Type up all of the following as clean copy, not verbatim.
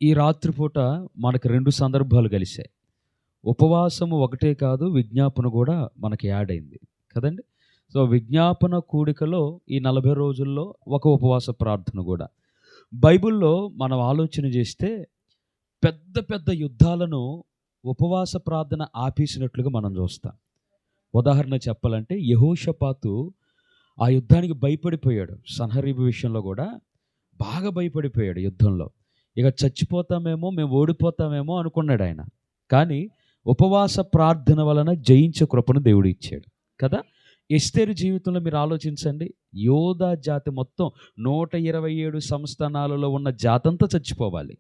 ఈ రాత్రిపూట మనకు 2 సందర్భాలు కలిసాయి. ఉపవాసము ఒకటే కాదు, విజ్ఞాపన కూడా మనకి యాడ్ అయింది కదండి. సో విజ్ఞాపన కూడికలో ఈ 40 రోజుల్లో ఒక ఉపవాస ప్రార్థన కూడా. బైబిల్లో మనం ఆలోచన చేస్తే పెద్ద పెద్ద యుద్ధాలను ఉపవాస ప్రార్థన ఆపేసినట్లుగా మనం చూస్తాం. ఉదాహరణ చెప్పాలంటే యెహోషాపాతు ఆ యుద్ధానికి భయపడిపోయాడు. సన్హరీబు విషయంలో కూడా బాగా భయపడిపోయాడు యుద్ధంలో. ఇక చచ్చిపోతామేమో, మేము ఓడిపోతామేమో అనుకున్నాడు ఆయన. కానీ ఉపవాస ప్రార్థన వలన జయించే కృపను దేవుడు ఇచ్చాడు కదా. ఎస్తేరు జీవితంలో మీరు ఆలోచించండి. యోధా జాతి మొత్తం 127 సంస్థానాలలో ఉన్న జాతంతా చచ్చిపోవాలి.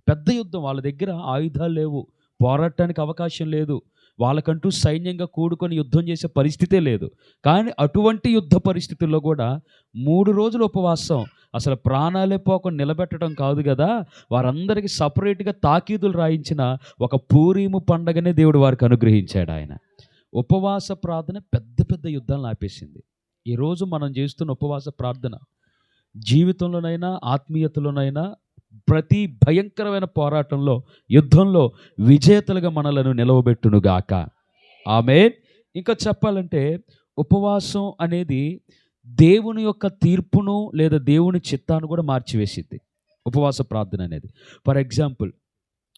పెద్ద యుద్ధం, వాళ్ళ దగ్గర ఆయుధాలు లేవు, పోరాటానికి అవకాశం లేదు, వాళ్ళకంటూ సైన్యంగా కూడుకొని యుద్ధం చేసే పరిస్థితే లేదు. కానీ అటువంటి యుద్ధ పరిస్థితుల్లో కూడా 3 రోజులు ఉపవాసం, అసలు ప్రాణాలే పోకుండా నిలబెట్టడం కాదు కదా, వారందరికీ సపరేట్గా తాకీదులు రాయించిన ఒక పూరీము పండగనే దేవుడు వారికి అనుగ్రహించాడు ఆయన. ఉపవాస ప్రార్థన పెద్ద పెద్ద యుద్ధాలను ఆపేసింది. ఈరోజు మనం చేస్తున్న ఉపవాస ప్రార్థన జీవితంలోనైనా ఆత్మీయతలోనైనా ప్రతి భయంకరమైన పోరాటంలో, యుద్ధంలో విజేతలుగా మనలను నిలవబెట్టునుగాక. ఆమేన్. ఇంకా చెప్పాలంటే ఉపవాసం అనేది దేవుని యొక్క తీర్పును లేదా దేవుని చిత్తాన్ని కూడా మార్చివేసిద్ది. ఉపవాస ప్రార్థన అనేది. ఫర్ ఎగ్జాంపుల్,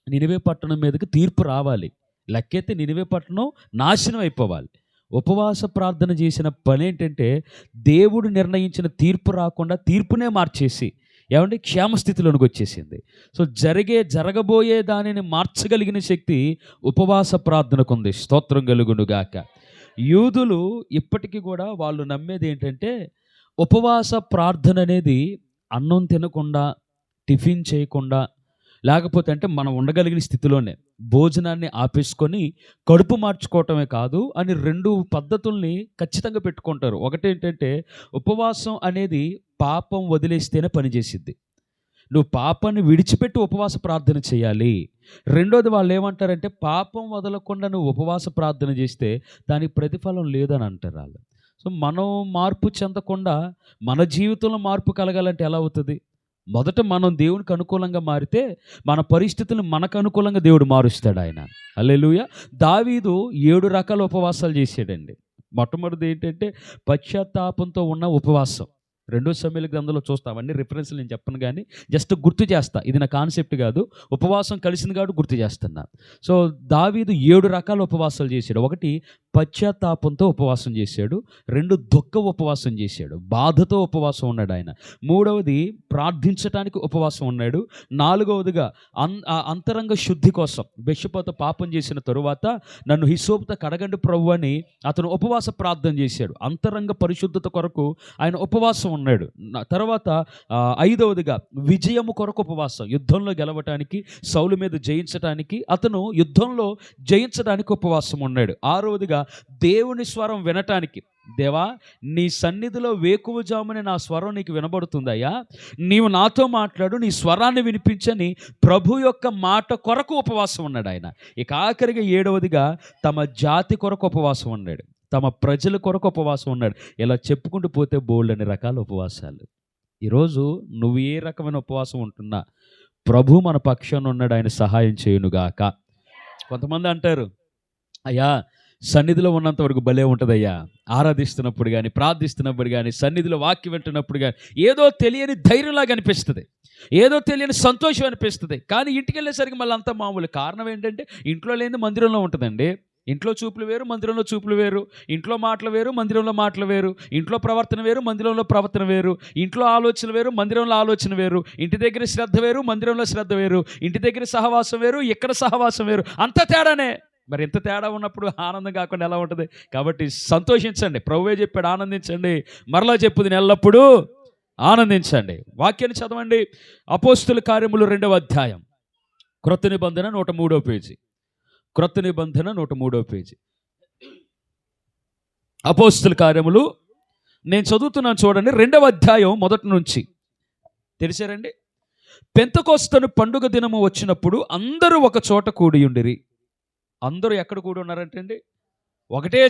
నినివే పట్టణం మీదకి తీర్పు రావాలి, లెక్కైతే నినివే పట్టణం నాశనం అయిపోవాలి. ఉపవాస ప్రార్థన చేసిన పని ఏంటంటే దేవుడు నిర్ణయించిన తీర్పు రాకుండా తీర్పునే మార్చేసి ఏమంటే క్షేమస్థితిలోనికి వచ్చేసింది. సో జరగబోయే దానిని మార్చగలిగిన శక్తి ఉపవాస ప్రార్థనకు ఉంది. స్తోత్రం కలుగునుగాక. యూదులు ఇప్పటికీ కూడా వాళ్ళు నమ్మేది ఏంటంటే ఉపవాస ప్రార్థన అనేది అన్నం తినకుండా, టిఫిన్ చేయకుండా, లేకపోతే అంటే మనం ఉండగలిగిన స్థితిలోనే భోజనాన్ని ఆపేసుకొని కడుపు మార్చుకోవటమే కాదు అని 2 పద్ధతుల్ని ఖచ్చితంగా పెట్టుకుంటారు. ఒకటేంటంటే ఉపవాసం అనేది పాపం వదిలేస్తేనే పనిచేసిద్ది. నువ్వు పాపాన్ని విడిచిపెట్టి ఉపవాస ప్రార్థన చేయాలి. రెండోది వాళ్ళు ఏమంటారంటే పాపం వదలకుండా నువ్వు ఉపవాస ప్రార్థన చేస్తే దానికి ప్రతిఫలం లేదని అంటారు వాళ్ళు. సో మనం మార్పు చెందకుండా మన జీవితంలో మార్పు కలగాలంటే ఎలా అవుతుంది? మొదట మనం దేవునికి అనుకూలంగా మారితే మన పరిస్థితులను మనకు అనుకూలంగా దేవుడు మారుస్తాడు ఆయన. హల్లెలూయా. దావీదు 7 రకాల ఉపవాసాలు చేశాడండి. మొట్టమొదటిది ఏంటంటే పశ్చాత్తాపంతో ఉన్న ఉపవాసం. 2 సమూయేలు గ్రంథంలో చూస్తాం. అవన్నీ రిఫరెన్స్లు నేను చెప్పను, కానీ జస్ట్ గుర్తు చేస్తా. ఇది నా కాన్సెప్ట్ కాదు, ఉపవాసం కలిసింది కాబట్టి గుర్తు చేస్తున్నా. సో దావీదు 7 రకాల ఉపవాసాలు చేశాడు. 1 పశ్చాత్తాపంతో ఉపవాసం చేశాడు. 2 దుఃఖ ఉపవాసం చేశాడు, బాధతో ఉపవాసం ఉన్నాడు ఆయన. 3వది ప్రార్థించడానికి ఉపవాసం ఉన్నాడు. 4వదిగా అంతరంగ శుద్ధి కోసం బెత్షెబాతో పాపం చేసిన తరువాత నన్ను హిస్సోపుతో కడగండి ప్రభు అని అతను ఉపవాస ప్రార్థన చేశాడు. అంతరంగ పరిశుద్ధత కొరకు ఆయన ఉపవాసం ఉన్నాడు. తర్వాత 5వదిగా విజయము కొరకు ఉపవాసం, యుద్ధంలో గెలవటానికి, సౌలు మీద జయించడానికి, అతను యుద్ధంలో జయించడానికి ఉపవాసం ఉన్నాడు. 6వదిగా దేవుని స్వరం వినటానికి, దేవా నీ సన్నిధిలో వేకువజామునే నా స్వరం నీకు వినబడుతుందయ్యా, నీవు నాతో మాట్లాడు, నీ స్వరాన్ని వినిపించని ప్రభు యొక్క మాట కొరకు ఉపవాసం ఉన్నాడు ఆయన. ఇక ఆఖరిగా 7వదిగా తమ జాతి కొరకు ఉపవాసం ఉన్నాడు, తమ ప్రజల కొరకు ఉపవాసం ఉన్నాడు. ఇలా చెప్పుకుంటూ పోతే బోల్డని రకాల ఉపవాసాలు. ఈరోజు నువ్వు ఏ రకమైన ఉపవాసం ఉంటున్నా ప్రభు మన పక్షాన ఉన్నాడు, ఆయన సహాయం చేయునుగాక. కొంతమంది అంటారు, అయ్యా సన్నిధిలో ఉన్నంత వరకు భలే ఉంటుందయ్యా, ఆరాధిస్తున్నప్పుడు కానీ, ప్రార్థిస్తున్నప్పుడు కానీ, సన్నిధిలో వాక్యం వింటున్నప్పుడు కానీ ఏదో తెలియని ధైర్యంలాగా అనిపిస్తుంది, ఏదో తెలియని సంతోషం అనిపిస్తుంది. కానీ ఇంటికి వెళ్ళేసరికి మళ్ళీ అంతా మామూలు. కారణం ఏంటంటే ఇంట్లో లేని మందిరంలో ఉంటుందండి. ఇంట్లో చూపులు వేరు, మందిరంలో చూపులు వేరు. ఇంట్లో మాటలు వేరు, మందిరంలో మాటలు వేరు. ఇంట్లో ప్రవర్తన వేరు, మందిరంలో ప్రవర్తన వేరు. ఇంట్లో ఆలోచన వేరు, మందిరంలో ఆలోచన వేరు. ఇంటి దగ్గర శ్రద్ధ వేరు, మందిరంలో శ్రద్ధ వేరు. ఇంటి దగ్గర సహవాసం వేరు, ఇక్కడ సహవాసం వేరు. అంత తేడానే. మరి ఎంత తేడా ఉన్నప్పుడు ఆనందం కాకుండా ఎలా ఉంటుంది? కాబట్టి సంతోషించండి. ప్రభువే చెప్పాడు ఆనందించండి. మరలా చెప్పుది ఎల్లప్పుడూ ఆనందించండి. వాక్యాన్ని చదవండి. అపోస్తుల కార్యములు 2వ అధ్యాయం, క్రొత్త నిబంధన 103వ పేజీ. క్రొత్త నిబంధన 103వ పేజీ. అపోస్తుల కార్యములు నేను చదువుతున్నాను చూడండి, 2వ అధ్యాయం మొదటి నుంచి. తెలిసారండి? పెంతెకొస్తు పండుగ దినము వచ్చినప్పుడు అందరూ ఒక చోట కూడి ఉండిరి. అందరూ ఎక్కడ కూడి ఉన్నారంటే అండి, ఒకటే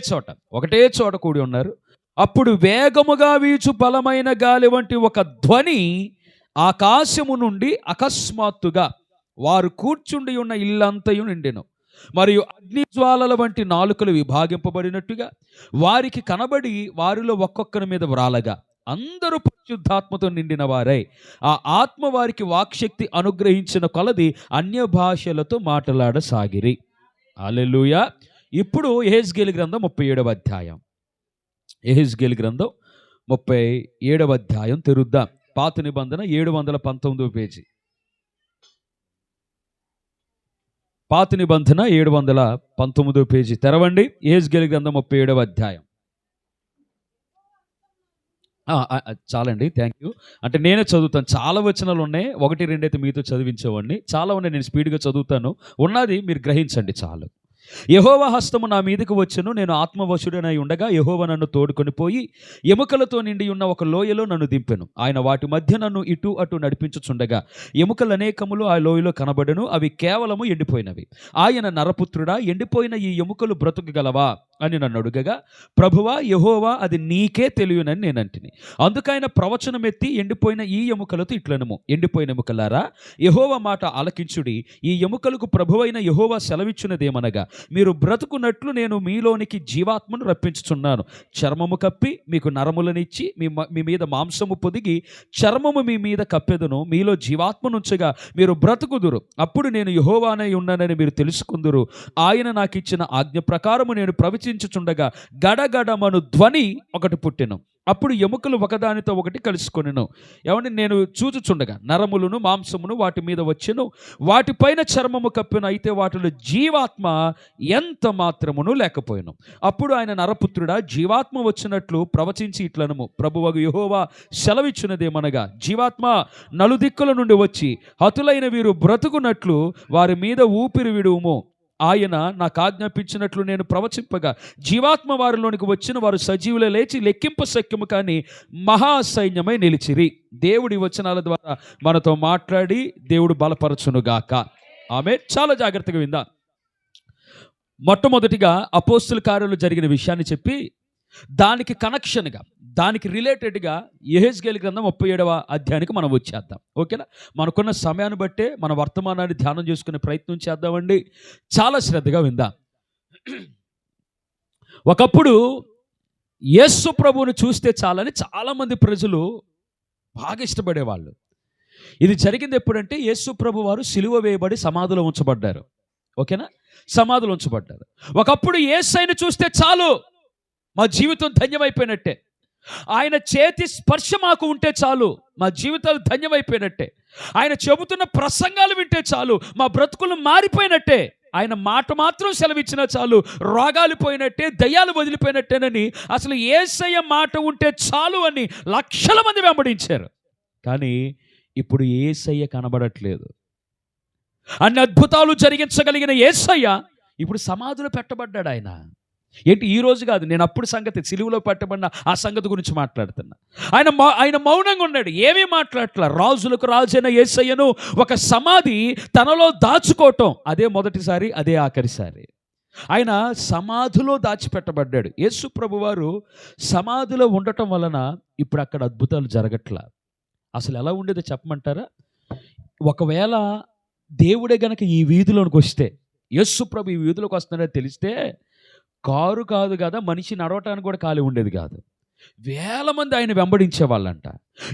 చోట కూడి ఉన్నారు. అప్పుడు వేగముగా వీచు బలమైన గాలి వంటి ఒక ధ్వని ఆకాశము నుండి అకస్మాత్తుగా వారు కూర్చుండి ఉన్న ఇల్లంతయు నిండెను. మరియు అగ్ని జ్వాలల వంటి నాలుకలు విభాగింపబడినట్టుగా వారికి కనబడి వారిలో ఒక్కొక్కరి మీద వ్రాలగా అందరూ పరిశుద్ధాత్మతో నిండిన వారై ఆ ఆత్మ వారికి వాక్శక్తి అనుగ్రహించిన కొలది అన్య భాషలతో మాట్లాడసాగిరి. హల్లెలూయా. ఇప్పుడు యెహెజ్కేలు గ్రంథం 37వ అధ్యాయం. యెహెజ్కేలు గ్రంథం 37వ అధ్యాయం తెరుద్దాం. పాత నిబంధన 719వ పేజీ. పాత నిబంధన 719వ పేజీ తెరవండి. యెహెజ్కేలు గ్రంథం 37వ అధ్యాయం. చాలండి, థ్యాంక్ యూ. అంటే నేనే చదువుతాను, చాలా వచనాలు ఉన్నాయి, 1-2 అయితే మీతో చదివించేవాడిని. చాలా ఉన్నాయి, నేను స్పీడ్గా చదువుతాను. ఉన్నది మీరు గ్రహించండి చాలు. యెహోవా హస్తము నా మీదకు వచ్చెను, నేను ఆత్మవశుడనై ఉండగా యెహోవా నన్ను తోడుకొని పోయి ఎముకలతో నిండి ఉన్న ఒక లోయలో నన్ను దింపెను. ఆయన వాటి మధ్య నన్ను ఇటు అటు నడిపించుచుండగా ఎముకలు అనేకములు ఆ లోయలో కనబడెను, అవి కేవలము ఎండిపోయినవి. ఆయన నరపుత్రుడా, ఎండిపోయిన ఈ ఎముకలు బ్రతుకగలవా అని నన్ను అడుగగా, ప్రభువా యెహోవా అది నీకే తెలియనని నేను అంటిని. అందుకైన ప్రవచనమెత్తి ఎండిపోయిన ఈ ఎముకలతో ఇట్లనము, ఎండిపోయిన ఎముకలారా యెహోవా మాట ఆలకించుడి. ఈ ఎముకలకు ప్రభువైన యెహోవా సెలవిచ్చినదేమనగా, మీరు బ్రతుకున్నట్లు నేను మీలోనికి జీవాత్మను రప్పించుచున్నాను. చర్మము కప్పి మీకు నరములనిచ్చి మీ మీద మాంసము పొదిగి చర్మము మీ మీద కప్పెదను. మీలో జీవాత్మనుంచగా మీరు బ్రతుకుదురు. అప్పుడు నేను యెహోవానై ఉన్నానని మీరు తెలుసుకుందురు. ఆయన నాకు ఇచ్చిన ఆజ్ఞ ప్రకారము నేను ప్రవచించుచుండగా గడగడమను ధ్వని ఒకటి పుట్టెను. అప్పుడు ఎముకలు ఒకదానితో ఒకటి కలుసుకొనెను. ఏమంటే నేను చూచుచుండగా నరములను మాంసమును వాటి మీద వచ్చెను, వాటిపైన చర్మము కప్పెను, అయితే వాటిలో జీవాత్మ ఎంత మాత్రమును లేకపోయాను. అప్పుడు ఆయన నరపుత్రుడా, జీవాత్మ వచ్చినట్లు ప్రవచించి ఇట్లనము, ప్రభువగు యెహోవా సెలవిచ్చినదేమనగా, జీవాత్మ నలుదిక్కుల నుండి వచ్చి హతులైన వీరు బ్రతుకున్నట్లు వారి మీద ఊపిరి విడువుము. ఆయన నాకు ఆజ్ఞాపించినట్లు నేను ప్రవచింపగా జీవాత్మ వారిలోనికి వచ్చిన వారు సజీవులే లేచి లెక్కింప శక్యము కానీ మహాసైన్యమై నిలిచిరి. దేవుడి వచనాల ద్వారా మనతో మాట్లాడి దేవుడు బలపరచునుగాక. ఆమె చాలా జాగ్రత్తగా విందా. మొట్టమొదటిగా అపోస్తుల కార్యాలు జరిగిన విషయాన్ని చెప్పి దానికి కనెక్షన్గా, దానికి రిలేటెడ్గా యెహెజ్కేలు గ్రంథం 37వ అధ్యాయానికి మనం వచ్చేద్దాం. ఓకేనా? మనకున్న సమయాన్ని బట్టే మన వర్తమానాన్ని ధ్యానం చేసుకునే ప్రయత్నం చేద్దామండి. చాలా శ్రద్ధగా విందాం. ఒకప్పుడు యేసు ప్రభువును చూస్తే చాలని చాలామంది ప్రజలు బాగా ఇష్టపడేవాళ్ళు. ఇది జరిగింది ఎప్పుడంటే యేసు ప్రభు వారు సిలువ వేయబడి సమాధిలో ఉంచబడ్డారు. ఓకేనా? సమాధిలో ఉంచబడ్డారు. ఒకప్పుడు యేసయ్యను చూస్తే చాలు, మా జీవితం ధన్యమైపోయినట్టే. ఆయన చేతి స్పర్శ మాకు ఉంటే చాలు, మా జీవితాలు ధన్యమైపోయినట్టే. ఆయన చెబుతున్న ప్రసంగాలు వింటే చాలు, మా బ్రతుకులు మారిపోయినట్టే. ఆయన మాట మాత్రం సెలవిచ్చినా చాలు, రోగాలు పోయినట్టే, దయ్యాలు వదిలిపోయినట్టేనని, అసలు యేసయ్య మాట ఉంటే చాలు అని లక్షల మంది వెంబడించారు. కానీ ఇప్పుడు యేసయ్య కనబడట్లేదు. అన్ని అద్భుతాలు జరిగించగలిగిన యేసయ్య ఇప్పుడు సమాధిలో పెట్టబడ్డాడు. ఆయన ఏంటి ఈ రోజు కాదు, నేను అప్పుడు సంగతి సిలువలో పెట్టబడిన ఆ సంగతి గురించి మాట్లాడుతున్నా. ఆయన మౌనంగా ఉన్నాడు, ఏమీ మాట్లాడట్లా. రాజులకు రాజైన యేసయ్యను ఒక సమాధి తనలో దాచుకోవటం అదే మొదటిసారి, అదే ఆఖరిసారి. ఆయన సమాధిలో దాచిపెట్టబడ్డాడు. యేసు ప్రభువారు సమాధిలో ఉండటం వలన ఇప్పుడు అక్కడ అద్భుతాలు జరగట్లా. అసలు ఎలా ఉండేదో చెప్పమంటారా? ఒకవేళ దేవుడే గనక ఈ వీధిలోనికి వస్తే, యేసు ప్రభు ఈ వీధిలోకి వస్తున్నాడని తెలిస్తే కారు కాదు కదా, మనిషి నడవటానికి కూడా ఖాళీ ఉండేది కాదు. వేల మంది ఆయన వెంబడించేవాళ్ళంట,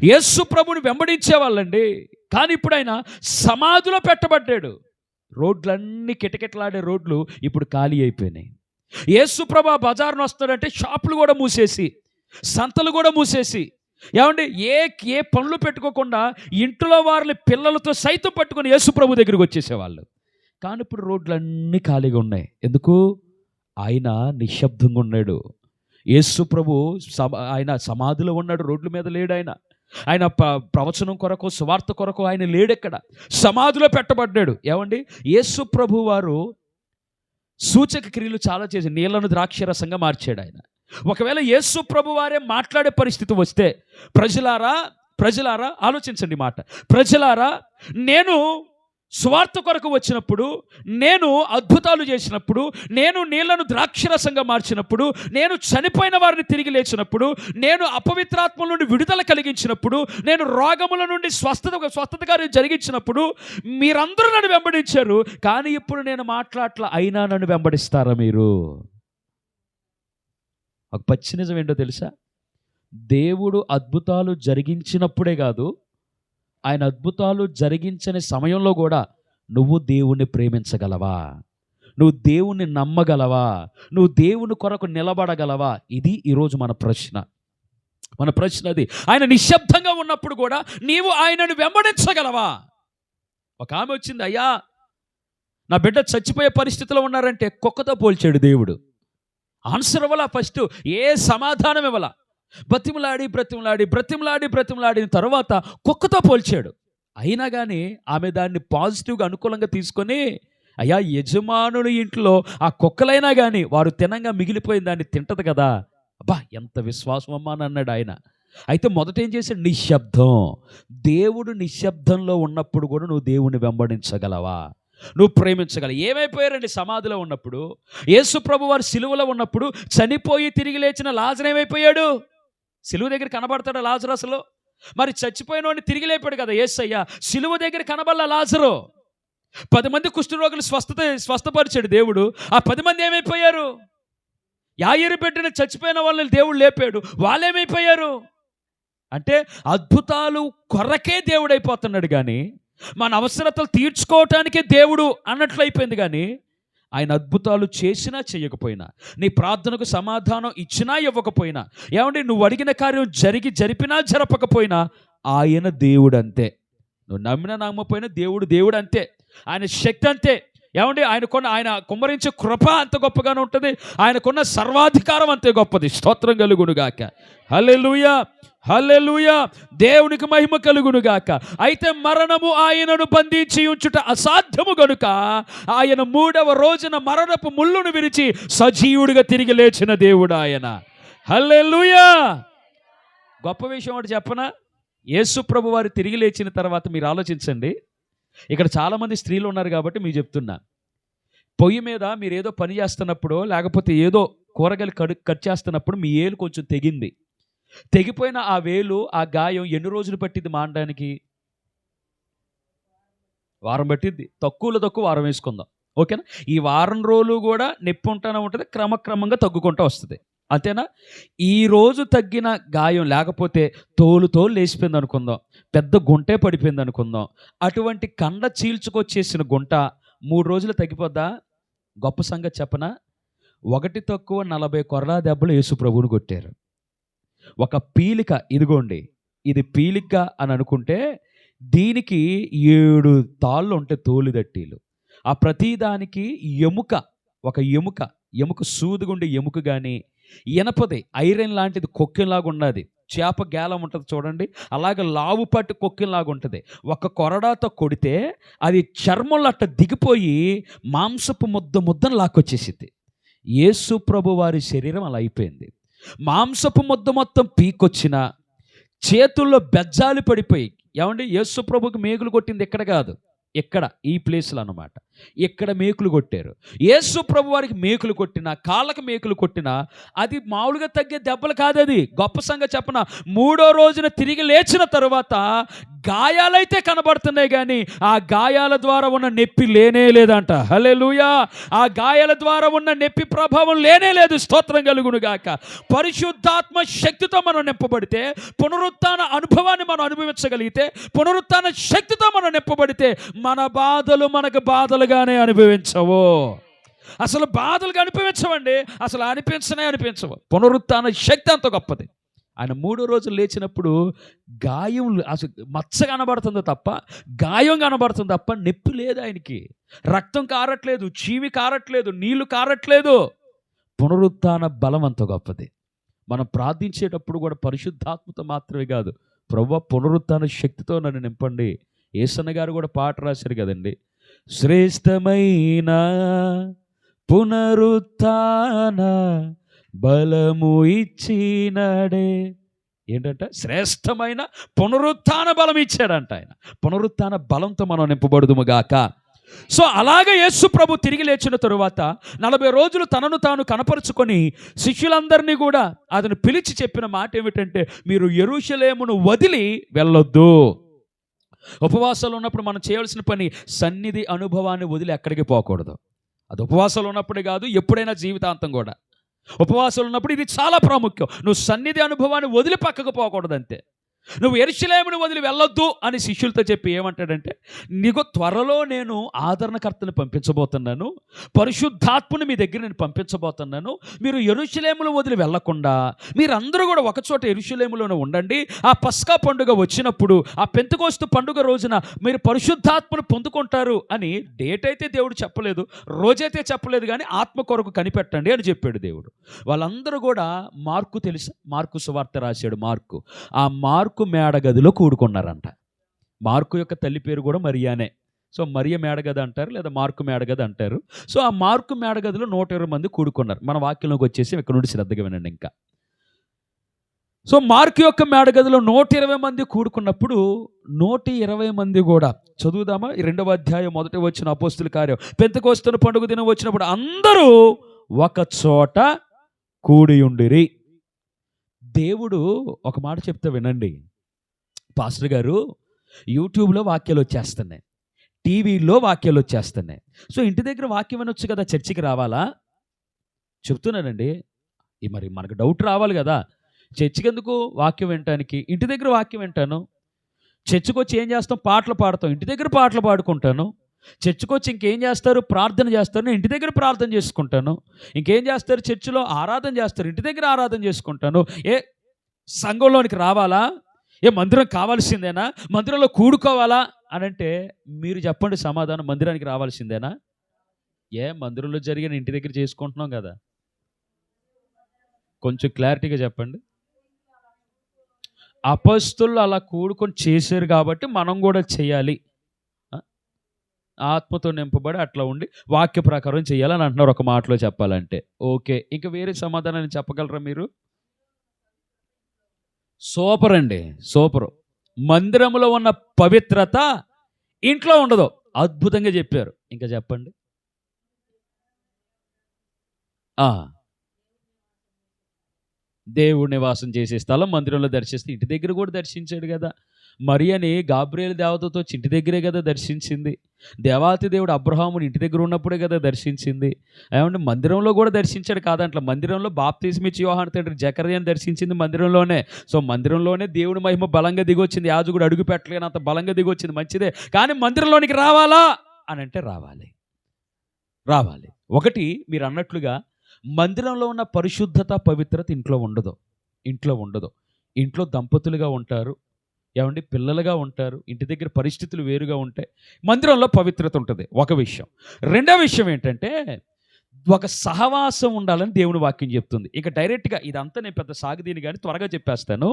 యేసు ప్రభుని వెంబడించేవాళ్ళండి. కానీ ఇప్పుడు ఆయన సమాధిలో పెట్టబడ్డాడు. రోడ్లన్నీ కిటకిటలాడే రోడ్లు ఇప్పుడు ఖాళీ అయిపోయినాయి. యేసు ప్రభు బజార్ను వస్తాడంటే షాపులు కూడా మూసేసి, సంతలు కూడా మూసేసి, ఏమండి ఏ పనులు పెట్టుకోకుండా ఇంట్లో వారిని పిల్లలతో సైతం పట్టుకొని యేసు ప్రభు దగ్గరికి వచ్చేసేవాళ్ళు. కానీ ఇప్పుడు రోడ్లన్నీ ఖాళీగా ఉన్నాయి. ఎందుకు? ఆయన నిశ్శబ్దంగా ఉన్నాడు. యేసు ప్రభు ఆయన సమాధిలో ఉన్నాడు, రోడ్ల మీద లేడు. ఆయన ప్రవచనం కొరకు, సువార్త కొరకు ఆయన లేడెక్కడ, సమాధిలో పెట్టబడ్డాడు. ఏమండి యేసు ప్రభు వారు సూచక క్రియలు చాలా చేసి నీళ్లను ద్రాక్షరసంగా మార్చాడు ఆయన. ఒకవేళ యేసు ప్రభు వారే మాట్లాడే పరిస్థితి వస్తే, ప్రజలారా ఆలోచించండి మాట, ప్రజలారా నేను సువార్త కొరకు వచ్చినప్పుడు, నేను అద్భుతాలు చేసినప్పుడు, నేను నీళ్లను ద్రాక్షరసంగా మార్చినప్పుడు, నేను చనిపోయిన వారిని తిరిగి లేచినప్పుడు, నేను అపవిత్రాత్మల నుండి విడుదల కలిగించినప్పుడు, నేను రోగముల నుండి స్వస్థత కార్యం జరిగించినప్పుడు మీరందరూ నన్ను వెంబడించారు. కానీ ఇప్పుడు నేను మాట్లాడట్లా, అయినా నన్ను వెంబడిస్తారా మీరు? ఒక పచ్చి నిజం ఏంటో తెలుసా? దేవుడు అద్భుతాలు జరిగించినప్పుడే కాదు, ఆయన అద్భుతాలు జరిగించని సమయంలో కూడా నువ్వు దేవుణ్ణి ప్రేమించగలవా? నువ్వు దేవుణ్ణి నమ్మగలవా? నువ్వు దేవుని కొరకు నిలబడగలవా? ఇది ఈరోజు మన ప్రశ్న. అది. ఆయన నిశ్శబ్దంగా ఉన్నప్పుడు కూడా నీవు ఆయనను వెంబడించగలవా? ఒక ఆమె వచ్చింది, అయ్యా నా బిడ్డ చచ్చిపోయే పరిస్థితిలో ఉన్నారంటే కుక్కతో పోల్చాడు దేవుడు. ఆన్సర్ ఇవ్వాల, ఫస్ట్ ఏ సమాధానం ఇవ్వాల. బ్రతిమలాడిన తర్వాత కుక్కతో పోల్చాడు. అయినా కానీ ఆమె దాన్ని పాజిటివ్గా అనుకూలంగా తీసుకొని, అయ్యా యజమానుని ఇంట్లో ఆ కుక్కలైనా కానీ వారు తినంగా మిగిలిపోయిన దాన్ని తింటది కదా. అబ్బా ఎంత విశ్వాసం అమ్మా అని అన్నాడు ఆయన. అయితే మొదట ఏం చేశాడు? నిశ్శబ్దం. దేవుడు నిశ్శబ్దంలో ఉన్నప్పుడు కూడా నువ్వు దేవుణ్ణి వెంబడించగలవా? నువ్వు ప్రేమించగలవు. ఏమైపోయారండి సమాధిలో ఉన్నప్పుడు? యేసు ప్రభు వారు సిలువలో ఉన్నప్పుడు చనిపోయి తిరిగి లేచిన లాజరు ఏమైపోయాడు? సిలువ దగ్గర కనబడతాడు లాజరు అసలు? మరి చచ్చిపోయిన వాడిని తిరిగి లేపాడు కదా యేసయ్య. సిలువ దగ్గర కనబడల లాజరు. 10 మంది కుష్ఠరోగులు స్వస్థపరిచాడు దేవుడు. ఆ 10 మంది ఏమైపోయారు? యాయిరు బిడ్డను చచ్చిపోయిన వాళ్ళని దేవుడు లేపాడు, వాళ్ళేమైపోయారు? అంటే అద్భుతాలు కొరకే దేవుడైపోతున్నాడు కానీ మన అవసరతలు తీర్చుకోవటానికే దేవుడు అన్నట్లయిపోయింది. కానీ ఆయన అద్భుతాలు చేసినా చేయకపోయినా, నీ ప్రార్థనకు సమాధానం ఇచ్చినా ఇవ్వకపోయినా, ఏమంటే నువ్వు అడిగిన కార్యం జరిపినా జరపకపోయినా ఆయన దేవుడు అంతే. నువ్వు నమ్మినా నమ్మకపోయినా దేవుడు అంతే. ఆయన శక్తి అంతే. ఏమండి ఆయన కుమ్మరించే కృప అంత గొప్పగానే ఉంటుంది. ఆయనకున్న సర్వాధికారం అంతే గొప్పది. స్తోత్రం కలుగునుగాక. హల్లెలూయా, హల్లెలూయా. దేవునికి మహిమ కలుగునుగాక. అయితే మరణము ఆయనను బంధించి ఉంచుట అసాధ్యము గనుక ఆయన 3వ రోజున మరణపు ముళ్ళును విరిచి సజీవుడిగా తిరిగి లేచిన దేవుడు ఆయన. హల్లెలూయా. గొప్ప విషయం ఒకటి చెప్పనా? యేసు ప్రభు వారు తిరిగి లేచిన తర్వాత మీరు ఆలోచించండి. ఇక్కడ చాలామంది స్త్రీలు ఉన్నారు కాబట్టి మీకు చెప్తున్నా. పొయ్యి మీద మీరు ఏదో పని చేస్తున్నప్పుడు, లేకపోతే ఏదో కూరగాయలు కట్ చేస్తున్నప్పుడు మీ ఏలు కొంచెం తెగిపోయిన ఆ వేలు, ఆ గాయం ఎన్ని రోజులు పట్టింది మానడానికి? వారం పట్టింది. తక్కువ వారం వేసుకుందాం, ఓకేనా? ఈ వారం రోజులు కూడా నొప్పి ఉంటూనే ఉంటుంది, క్రమక్రమంగా తగ్గుకుంటూ వస్తుంది, అంతేనా? ఈరోజు తగ్గిన గాయం లేకపోతే తోలు లేచిపోయింది అనుకుందాం, పెద్ద గుంటే పడిపోయింది అనుకుందాం. అటువంటి కండ చీల్చుకొచ్చేసిన గుంట 3 రోజులు తగ్గిపోద్దా? గొప్ప సంగతి చెప్పనా? 1 తక్కువ 40 కొరడా దెబ్బలు యేసు ప్రభువుని కొట్టారు. ఒక పీలిక, ఇదిగోండి ఇది పీలిక అని అనుకుంటే దీనికి 7 తాళ్ళు ఉంటాయి, తోలుదట్టీలు. ఆ ప్రతిదానికి ఒక ఎముక సూదుగుండే ఎముక కానీ, ఇనపది ఐరన్ లాంటిది కొక్కెంలాగా ఉన్నది. చేప గేలం ఉంటుంది చూడండి, అలాగే లావు పట్టు కొక్కెంలాగా ఉంటుంది. ఒక కొరడాతో కొడితే అది చర్మంలో అట్ట దిగిపోయి మాంసపు ముద్దను లాక్కొచ్చేసింది. యేసు ప్రభు వారి శరీరం అలా అయిపోయింది. మాంసపు ముద్ద మొత్తం పీకొచ్చిన, చేతుల్లో బెజ్జాలు పడిపోయి. ఏమండి యేసు ప్రభుకి మేకులు కొట్టింది ఎక్కడ కాదు, ఇక్కడ ఈ ప్లేస్లో అన్నమాట. ఇక్కడ మేకులు కొట్టారు. యేసు ప్రభు వారికి మేకులు కొట్టినా, కాళ్ళకు మేకులు కొట్టినా అది మామూలుగా తగ్గే దెబ్బలు కాదు. అది గొప్ప సంగతి చెప్పన, 3వ రోజున తిరిగి లేచిన తరువాత గాయాలైతే కనబడుతున్నాయి కానీ ఆ గాయాల ద్వారా ఉన్న నొప్పి లేనే లేదంట. హల్లెలూయా. ఆ గాయాల ద్వారా ఉన్న నొప్పి ప్రభావం లేనే లేదు. స్తోత్రం కలుగును గాక. పరిశుద్ధాత్మ శక్తితో మనం నింపబడితే, పునరుత్థాన అనుభవాన్ని మనం అనుభవించగలిగితే, పునరుత్థాన శక్తితో మనం నింపబడితే మన బాధలు మనకు బాధలుగానే అనిపించవు. అసలు బాధలుగా అనిపించవండి, అసలు అనిపించవు. పునరుత్థాన శక్తి అంత గొప్పది. ఆయన 3 రోజులు లేచినప్పుడు గాయం అసలు మచ్చ కనబడుతుంది తప్ప, గాయం కనబడుతుంది తప్ప నొప్పి లేదు ఆయనకి. రక్తం కారట్లేదు, చీవి కారట్లేదు, నీళ్లు కారట్లేదు. పునరుత్థాన బలం అంత గొప్పది. మనం ప్రార్థించేటప్పుడు కూడా పరిశుద్ధాత్మతో మాత్రమే కాదు, ప్రభువా పునరుత్థాన శక్తితో నన్ను నింపండి. యేసన్న గారు కూడా పాట రాశారు కదండి, శ్రేష్టమైన పునరుత్థాన బలము ఇచ్చినడే. ఏంటంటే శ్రేష్టమైన పునరుత్థాన బలం ఇచ్చాడంట ఆయన. పునరుత్థాన బలంతో మనం నింపబడుదుముగాక. సో అలాగే యేసు ప్రభు తిరిగి లేచిన తరువాత 40 రోజులు తనను తాను కనపరుచుకొని శిష్యులందరినీ కూడా అతను పిలిచి చెప్పిన మాట ఏమిటంటే, మీరు యెరూషలేమును వదిలి వెళ్ళొద్దు. ఉపవాసాలు ఉన్నప్పుడు మనం చేయవలసిన పని, సన్నిధి అనుభవాన్ని వదిలి ఎక్కడికి పోకూడదు. అది ఉపవాసాలు ఉన్నప్పుడే కాదు, ఎప్పుడైనా జీవితాంతం కూడా. ఉపవాసాలు ఉన్నప్పుడు ఇది చాలా ప్రాముఖ్యం. నువ్వు సన్నిధి అనుభవాన్ని వదిలి పక్కకు పోకూడదు అంతే. నువ్వు యెరూషలేమును వదిలి వెళ్ళొద్దు అని శిష్యులతో చెప్పి ఏమంటాడంటే, నీకు త్వరలో నేను ఆదరణకర్తని పంపించబోతున్నాను, పరిశుద్ధాత్మని మీ దగ్గర నేను పంపించబోతున్నాను. మీరు యెరూషలేమును వదిలి వెళ్ళకుండా మీరందరూ కూడా ఒకచోట యెరూషలేములోనే ఉండండి. ఆ పస్కా పండుగ వచ్చినప్పుడు, ఆ పెంతెకోస్తు పండుగ రోజున మీరు పరిశుద్ధాత్మను పొందుకుంటారు అని డేట్ అయితే దేవుడు చెప్పలేదు, రోజైతే చెప్పలేదు, కానీ ఆత్మ కొరకు కనిపెట్టండి అని చెప్పాడు దేవుడు. వాళ్ళందరూ కూడా మార్కు తెలుసా, మార్కు సువార్త రాశాడు మార్కు. ఆ మార్కు మేడగదిలో కూడుకున్నారంట. మార్కు యొక్క తల్లి పేరు కూడా మరియానే. సో మరియ మేడగది అంటారు, లేదా మార్కు మేడగది అంటారు. సో ఆ మార్కు మేడగదిలో 120 మంది కూడుకున్నారు. మన వాక్యంలోకి వచ్చేసి ఇక్కడ నుండి శ్రద్ధగా వినండి. ఇంకా సో మార్కు యొక్క మేడగదిలో 120 మంది కూడుకున్నప్పుడు 120 మంది కూడా చదువుదామా? 2వ అధ్యాయం 1 వచ్చిన అపోస్తుల కార్యం. పెంతెకోస్తు పండుగ దినం వచ్చినప్పుడు అందరూ ఒక చోట కూడి ఉండిరి. దేవుడు ఒక మాట చెప్తే వినండి. పాస్టర్ గారు, యూట్యూబ్లో వాక్యాలు వచ్చేస్తున్నాయి, టీవీలో వాక్యాలు వచ్చేస్తున్నాయి, సో ఇంటి దగ్గర వాక్యం వినొచ్చు కదా, చర్చికి రావాలా? చెప్తున్నానండి. మరి మనకు డౌట్ రావాలి కదా, చర్చికి ఎందుకు వాక్యం వినటానికి? ఇంటి దగ్గర వాక్యం వింటాను. చర్చికి వచ్చి ఏం చేస్తాం? పాటలు పాడతాం. ఇంటి దగ్గర పాటలు పాడుకుంటాను. చర్చికి వచ్చి ఇంకేం చేస్తారు? ప్రార్థన చేస్తారు. ఇంటి దగ్గర ప్రార్థన చేసుకుంటాను. ఇంకేం చేస్తారు? చర్చిలో ఆరాధన చేస్తారు. ఇంటి దగ్గర ఆరాధన చేసుకుంటాను. సంఘంలోనికి రావాలా? మందిరం కావాల్సిందేనా? మందిరంలో కూడుకోవాలా అని అంటే మీరు చెప్పండి సమాధానం. మందిరానికి రావాల్సిందేనా? మందిరంలో జరిగిన ఇంటి దగ్గర చేసుకుంటున్నాం కదా. కొంచెం క్లారిటీగా చెప్పండి. అపొస్తలులు అలా కూడుకొని చేశారు కాబట్టి మనం కూడా చేయాలి. ఆత్మతో నింపబడి అట్లా ఉండి వాక్య ప్రకారం చేయాలని అంటున్నారు ఒక మాటలో చెప్పాలంటే. ఓకే, ఇంకా వేరే సమాధానాన్ని చెప్పగలరా మీరు? సూపర్ అండి, సూపరు. మందిరంలో ఉన్న పవిత్రత ఇంట్లో ఉండదు. అద్భుతంగా చెప్పారు. ఇంకా చెప్పండి. దేవుడు నివాసం చేసే స్థలం మందిరంలో దర్శిస్తే ఇంటి దగ్గర కూడా దర్శించాడు కదా. మరియని గాబ్రియేలు దేవతతో ఇంటి దగ్గరే కదా దర్శించింది. దేవాతి దేవుడు అబ్రహాముని ఇంటి దగ్గర ఉన్నప్పుడే కదా దర్శించింది. ఏమంటే మందిరంలో కూడా దర్శించాడు కాదంట్లా. మందిరంలో బాప్తిస్మిచ్చి యోహాను తండ్రి జకర్యాని దర్శించింది మందిరంలోనే. సో మందిరంలోనే దేవుడి మహిమ బలంగా దిగొచ్చింది. యాజకుడు అడుగు పెట్టలేనంత బలంగా దిగొచ్చింది, మంచిదే. కానీ మందిరంలోనికి రావాలా అని అంటే రావాలి. ఒకటి మీరు అన్నట్లుగా మందిరంలో ఉన్న పరిశుద్ధత, పవిత్రత ఇంట్లో ఉండదు. ఇంట్లో దంపతులుగా ఉంటారు, పిల్లలుగా ఉంటారు, ఇంటి దగ్గర పరిస్థితులు వేరుగా ఉంటాయి. మందిరంలో పవిత్రత ఉంటుంది, ఒక విషయం. రెండో విషయం ఏంటంటే ఒక సహవాసం ఉండాలని దేవుని వాక్యం చెప్తుంది. ఇక డైరెక్ట్గా ఇదంతా నేను పెద్ద సాగదీని కానీ త్వరగా చెప్పేస్తాను,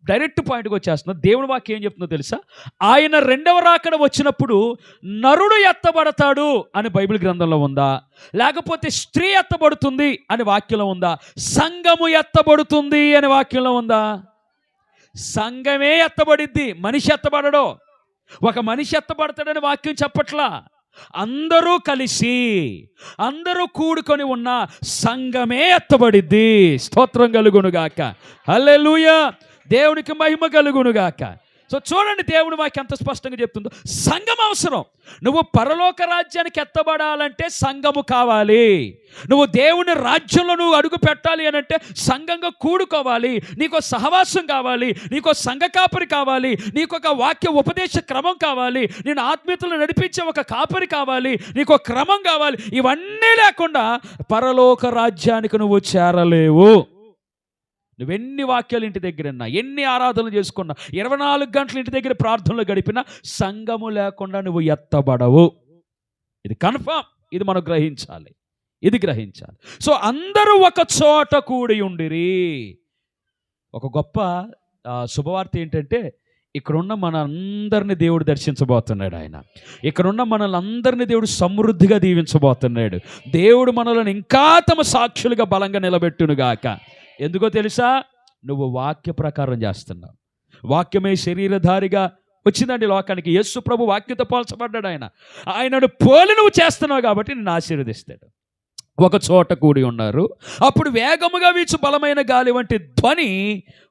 డైరెక్ట్ పాయింట్కి వచ్చేస్తున్నా. దేవుని వాక్యం ఏం చెప్తుందో తెలుసా? ఆయన రెండవ రాకడ వచ్చినప్పుడు నరుడు ఎత్తబడతాడు అని బైబిల్ గ్రంథంలో ఉందా? లేకపోతే స్త్రీ ఎత్తబడుతుంది అని వాక్యంలో ఉందా? సంఘము ఎత్తబడుతుంది అని వాక్యంలో ఉందా? సంఘమే ఎత్తబడిద్ది, మనిషి ఎత్తబడడు. ఒక మనిషి ఎత్తబడతాడని వాక్యం చెప్పట్లా. అందరూ కలిసి అందరూ కూడుకొని ఉన్న సంఘమే ఎత్తబడిద్ది. స్తోత్రం కలుగునుగాక, హల్లెలూయా, దేవునికి మహిమ కలుగునుగాక. సో చూడండి, దేవుని వాక్యం ఎంత స్పష్టంగా చెప్తుందో. సంఘం అవసరం. నువ్వు పరలోక రాజ్యానికి ఎత్తబడాలంటే సంఘము కావాలి. నువ్వు దేవుని రాజ్యంలో నువ్వు అడుగు పెట్టాలి అని అంటే సంఘంగా కూడుకోవాలి. నీకో సహవాసం కావాలి, నీకో సంఘ కాపరి కావాలి, నీకొక వాక్య ఉపదేశ క్రమం కావాలి, నేను ఆత్మీయతలు నడిపించే ఒక కాపరి కావాలి, నీకో క్రమం కావాలి. ఇవన్నీ లేకుండా పరలోక రాజ్యానికి నువ్వు చేరలేవు. నువ్వెన్ని వాక్యాలు ఇంటి దగ్గర ఉన్నా, ఎన్ని ఆరాధనలు చేసుకున్నా, 24 గంటలు ఇంటి దగ్గర ప్రార్థనలు గడిపినా సంఘము లేకుండా నువ్వు ఎత్తబడవు. ఇది కన్ఫర్మ్. ఇది మనం గ్రహించాలి. సో అందరూ ఒక చోట కూడి ఉండిరి. ఒక గొప్ప శుభవార్త ఏంటంటే, ఇక్కడున్న మన అందరినీ దేవుడు దర్శించబోతున్నాడు. ఇక్కడున్న మనల్ని అందరినీ దేవుడు సమృద్ధిగా దీవించబోతున్నాడు. దేవుడు మనల్ని ఇంకా తమ సాక్షులుగా బలంగా నిలబెట్టునుగాక. ఎందుకో తెలుసా? నువ్వు వాక్య ప్రకారం చేస్తున్నావు. వాక్యమే శరీరధారిగా వచ్చిందండి లోకానికి. యేసు ప్రభు వాక్యతో పోల్చబడ్డాడు. ఆయనను పోలి నువ్వు చేస్తున్నావు కాబట్టి నిన్ను ఆశీర్వదిస్తాడు. ఒక చోట కూడి ఉన్నారు, అప్పుడు వేగముగా వీచు బలమైన గాలి వంటి ధ్వని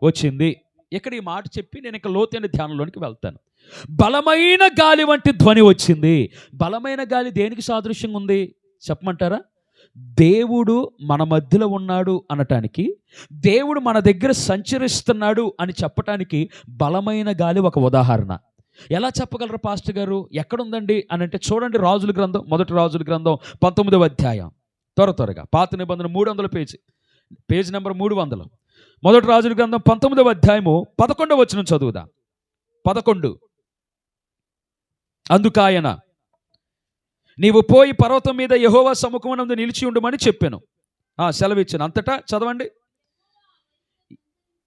వచ్చింది. ఇక్కడ ఈ మాట చెప్పి నేను ఇక లోతైన ధ్యానంలోనికి వెళ్తాను. బలమైన గాలి వంటి ధ్వని వచ్చింది. బలమైన గాలి దేనికి సాదృశ్యంగా ఉంది చెప్పమంటారా? దేవుడు మన మధ్యలో ఉన్నాడు అనటానికి, దేవుడు మన దగ్గర సంచరిస్తున్నాడు అని చెప్పటానికి బలమైన గాలి ఒక ఉదాహరణ. ఎలా చెప్పగలరు పాస్టర్ గారు, ఎక్కడుందండి అని అంటే చూడండి, రాజుల గ్రంథం, మొదటి రాజుల గ్రంథం 19వ అధ్యాయం. త్వరగా పాత నిబంధన 300 పేజీ నెంబర్ 300. మొదటి రాజుల గ్రంథం 19వ అధ్యాయము 11వ వచనం చదువుదా. 11. అందుకాయన, నీవు పోయి పర్వతం మీద యెహోవా సముఖమునందు నిలిచి ఉండుమని చెప్పాను. సెలవిచ్చాను. అంతటా చదవండి.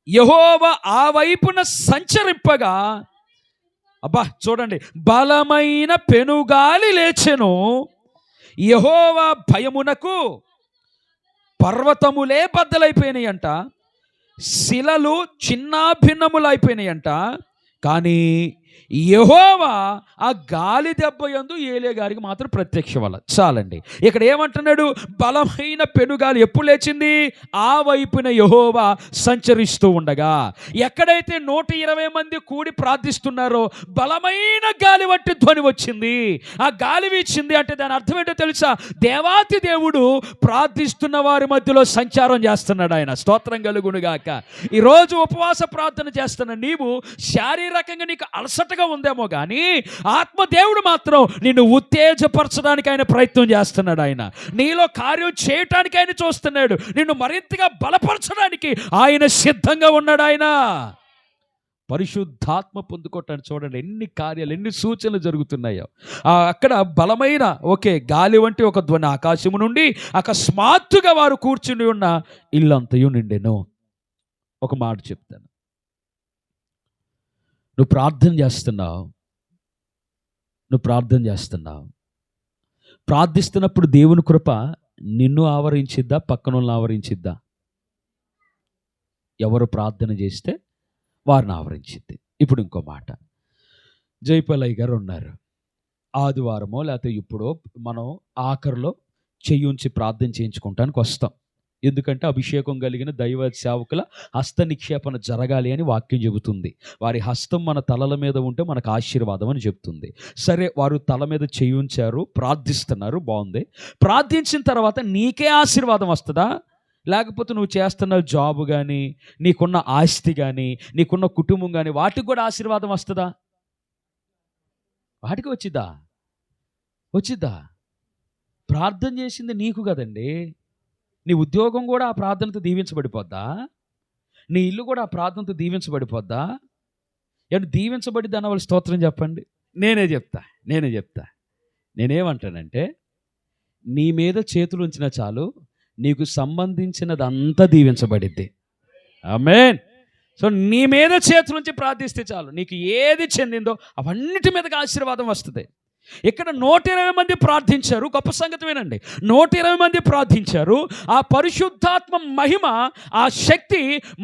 యెహోవా ఆ వైపున సంచరింపగా, అబ్బా చూడండి, బలమైన పెనుగాలి లేచెను. యెహోవా భయమునకు పర్వతములే బద్దలైపోయినాయంట, శిలలు చిన్నాభిన్నములైపోయినాయంట. కానీ యెహోవా ఆ గాలి దెబ్బ యందు ఏలియా గారికి మాత్రం ప్రత్యక్ష వల్ల. చాలండి. ఇక్కడ ఏమంటున్నాడు? బలమైన పెనుగాలి ఎప్పుడు లేచింది? ఆ వైపున యెహోవా సంచరిస్తూ ఉండగా. ఎక్కడైతే 120 మంది కూడి ప్రార్థిస్తున్నారో బలమైన గాలి వంటి ధ్వని వచ్చింది. ఆ గాలి వీచింది అంటే దాని అర్థం ఏంటో తెలుసా? దేవాతి దేవుడు ప్రార్థిస్తున్న వారి మధ్యలో సంచారం చేస్తున్నాడు. ఆయన స్తోత్రం కలుగునుగాక. ఈరోజు ఉపవాస ప్రార్థన చేస్తున్న నీవు శారీరకంగా నీకు అలసటగా ఉందేమో కానీ ఆత్మదేవుడు మాత్రం నిన్ను ఉత్తేజపరచడానికి ఆయన ప్రయత్నం చేస్తున్నాడు. ఆయన నీలో కార్యం చేయటానికి ఆయన చూస్తున్నాడు. నిన్ను మరింతగా బలపరచడానికి ఆయన సిద్ధంగా ఉన్నాడు. ఆయన పరిశుద్ధాత్మ పొందుకోవటానికి చూడండి ఎన్ని కార్యాలు, ఎన్ని సూచనలు జరుగుతున్నాయో. అక్కడ బలమైన గాలి వంటి ఒక ధ్వని ఆకాశము నుండి అకస్మాత్తుగా వారు కూర్చుని ఉన్న ఇల్లంతయు నిండెను. ఒక మాట చెప్తాను. నువ్వు ప్రార్థన చేస్తున్నావు. ప్రార్థిస్తున్నప్పుడు దేవుని కృప నిన్ను ఆవరించిద్దా, పక్కనోళ్ళని ఆవరించిద్దా? ఎవరు ప్రార్థన చేస్తే వారిని ఆవరించిద్ది. ఇప్పుడు ఇంకో మాట, జైపల్లయ్య గారు ఉన్నారు. ఆదివారమో లేకపోతే ఇప్పుడో మనం ఆఖరిలో చెయ్యుంచి ప్రార్థన చేయించుకుంటానికి వస్తాం. ఎందుకంటే అభిషేకం కలిగిన దైవ సేవకుల హస్త నిక్షేపణ జరగాలి అని వాక్యం చెబుతుంది. వారి హస్తం మన తలల మీద ఉంటే మనకు ఆశీర్వాదం అని చెప్తుంది. సరే, వారు తల మీద చేయించారు, ప్రార్థిస్తున్నారు, బాగుంది. ప్రార్థించిన తర్వాత నీకే ఆశీర్వాదం వస్తుందా? లేకపోతే నువ్వు చేస్తున్న జాబ్ కానీ, నీకున్న ఆస్తి కానీ, నీకున్న కుటుంబం కానీ వాటికి కూడా ఆశీర్వాదం వస్తుందా? వాటికి వచ్చిద్దా? ప్రార్థన చేసింది నీకు కదండి. నీ ఉద్యోగం కూడా ఆ ప్రార్థనతో దీవించబడిపోద్దా? నీ ఇల్లు కూడా ఆ ప్రార్థనతో దీవించబడిపోద్దా? ఏమన్నా దీవించబడిద్ది అన్న వాళ్ళు స్తోత్రం చెప్పండి. నేనే చెప్తా. నేనేమంటానంటే, నీ మీద చేతులు ఉంచినా చాలు, నీకు సంబంధించినదంతా దీవించబడిద్ది. ఆమేన్. సో నీ మీద చేతులు ఉంచి ప్రార్థిస్తే చాలు, నీకు ఏది చెందిందో అవన్నిటి మీదకి ఆశీర్వాదం వస్తుంది. ఇక్కడ 120 మంది ప్రార్థించారు. గొప్ప సంగతి వినండి. 120 మంది ప్రార్థించారు. ఆ పరిశుద్ధాత్మ మహిమ, ఆ శక్తి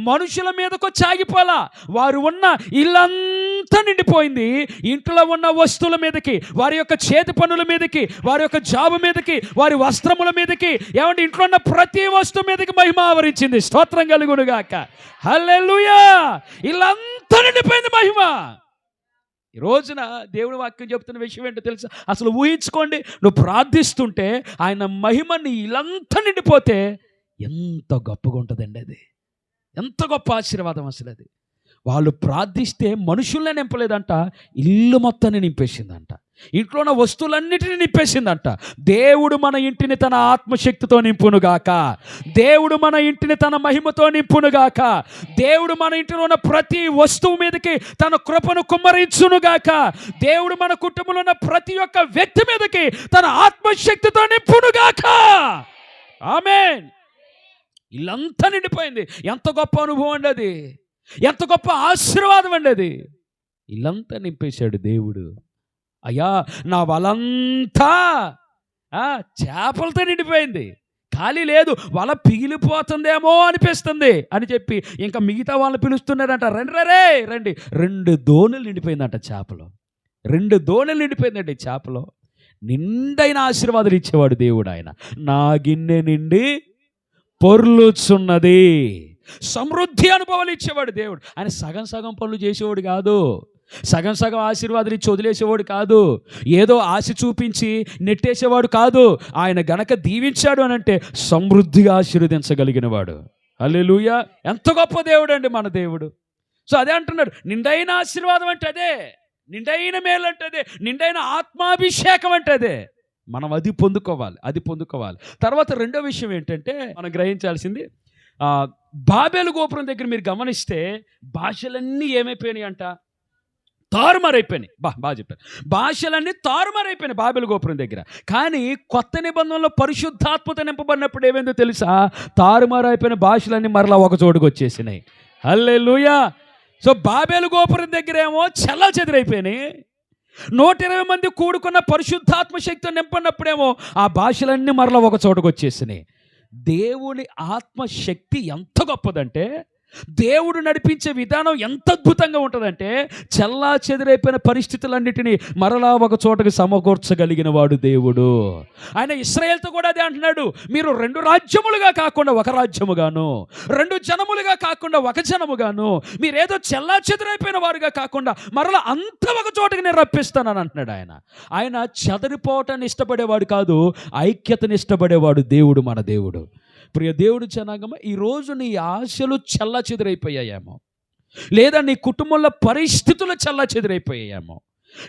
మనుషుల మీదకు చాగిపోలా. వారు ఉన్న ఇల్లంతా నిండిపోయింది. ఇంట్లో ఉన్న వస్తువుల మీదకి, వారి యొక్క చేతి పనుల మీదకి, వారి యొక్క జాబు మీదకి, వారి వస్త్రముల మీదకి, ఏమంటే ఇంట్లో ఉన్న ప్రతి వస్తువు మీదకి మహిమ ఆవరించింది. స్తోత్రం కలుగునుగాక. హల్లెలూయా. ఇల్లంతా నిండిపోయింది మహిమ. ఈ రోజున దేవుని వాక్యం చెప్తున్న విషయం ఏంటో తెలుసా? అసలు ఊహించుకోండి, నువ్వు ప్రార్థిస్తుంటే ఆయన మహిమ నీ ఇల్లంతా నిండిపోతే ఎంత గొప్పగా ఉంటుందండి. అది ఎంత గొప్ప ఆశీర్వాదం అసలు అది. వాళ్ళు ప్రార్థిస్తే మనుషుల్నే నింపలేదంట, ఇల్లు మొత్తాన్ని నింపేసిందంట. ఇంట్లో ఉన్న వస్తువులన్నిటినీ నింపేసిందంట. దేవుడు మన ఇంటిని తన ఆత్మశక్తితో నింపునుగాక. దేవుడు మన ఇంటిని తన మహిమతో నింపునుగాక. దేవుడు మన ఇంటిలో ఉన్న ప్రతి వస్తువు మీదకి తన కృపను కుమ్మరించునుగాక. దేవుడు మన కుటుంబంలో ఉన్న ప్రతి ఒక్క వ్యక్తి మీదకి తన ఆత్మశక్తితో నింపునుగాక. ఆమేన్. ఇల్లంతా నిండిపోయింది. ఎంత గొప్ప అనుభవం అండి అది. ఎంత గొప్ప ఆశీర్వాదం అండి అది. ఇల్లంతా నింపేశాడు దేవుడు. అయ్యా, నా వలంతా చేపలతో నిండిపోయింది, ఖాళీ లేదు, వల పిగిలిపోతుందేమో అనిపిస్తుంది అని చెప్పి ఇంకా మిగతా వాళ్ళని పిలుస్తున్నారంట, రండి రే రండి. 2 దోణులు నిండిపోయిందంట చేపలో. 2 దోణులు నిండిపోయిందండి చేపలో. నిండైన ఆశీర్వాదాలు ఇచ్చేవాడు దేవుడు. ఆయన నా గిన్నె నిండి పొర్లుచున్నది. సమృద్ధి అనుభవాలు ఇచ్చేవాడు దేవుడు. ఆయన సగం సగం పనులు చేసేవాడు కాదు, సగం సగం ఆశీర్వాదాలు ఇచ్చి వదిలేసేవాడు కాదు, ఏదో ఆశ చూపించి నెట్టేసేవాడు కాదు. ఆయన గనక దీవించాడు అని అంటే సమృద్ధిగా ఆశీర్వదించగలిగిన వాడు. హల్లెలూయా! ఎంత గొప్ప దేవుడు అండి మన దేవుడు. సో అదే అంటున్నాడు, నిండైన ఆశీర్వాదం అంటే అదే, నిండైన మేలు అంటే అదే, నిండైన ఆత్మాభిషేకం అంటే అదే. మనం అది పొందుకోవాలి. తర్వాత రెండో విషయం ఏంటంటే మనం గ్రహించాల్సింది, బాబేలు గోపురం దగ్గర మీరు గమనిస్తే భాషలన్నీ ఏమైపోయినాయి అంట, తారుమారైపోయినాయి. బాగా చెప్పారు, భాషలన్నీ తారుమారైపోయినాయి బాబేలు గోపురం దగ్గర. కానీ కొత్త నిబంధనలో పరిశుద్ధాత్మత నింపబడినప్పుడు ఏమైందో తెలుసా, తారుమారైపోయిన భాషలన్నీ మరలా ఒక చోటుకు వచ్చేసినాయి. హల్లెలూయా! సో బాబేలు గోపురం దగ్గర ఏమో చెల్లాచెదురైపోయినాయి, 120 మంది కూడుకున్న పరిశుద్ధాత్మ శక్తితో నింపడినప్పుడేమో ఆ భాషలన్నీ మరలా ఒక చోటుకు వచ్చేసినాయి. దేవుని ఆత్మశక్తి ఎంత గొప్పదంటే, దేవుడు నడిపించే విధానం ఎంత అద్భుతంగా ఉంటుందంటే, చెల్లా చెదిరైపోయిన పరిస్థితులన్నిటినీ మరలా ఒక చోటకి సమకూర్చగలిగిన వాడు దేవుడు. ఆయన ఇశ్రాయేలుతో కూడా అదే అంటున్నాడు, మీరు 2 రాజ్యములుగా కాకుండా ఒక రాజ్యముగాను, 2 జనములుగా కాకుండా ఒక జనముగాను, మీరేదో చెల్లా చెదిరైపోయిన వారుగా కాకుండా మరలా అంత ఒక చోటకి నేను రప్పిస్తానని అంటున్నాడు. ఆయన చెదరిపోవటాన్ని ఇష్టపడేవాడు కాదు, ఐక్యతని ఇష్టపడేవాడు దేవుడు, మన దేవుడు. ప్రియ దేవుడు జనాంగమా, ఈరోజు నీ ఆశలు చెల్లా చెదిరైపోయాయేమో, లేదా నీ కుటుంబంలో పరిస్థితులు చెల్లా చెదిరైపోయాయేమో,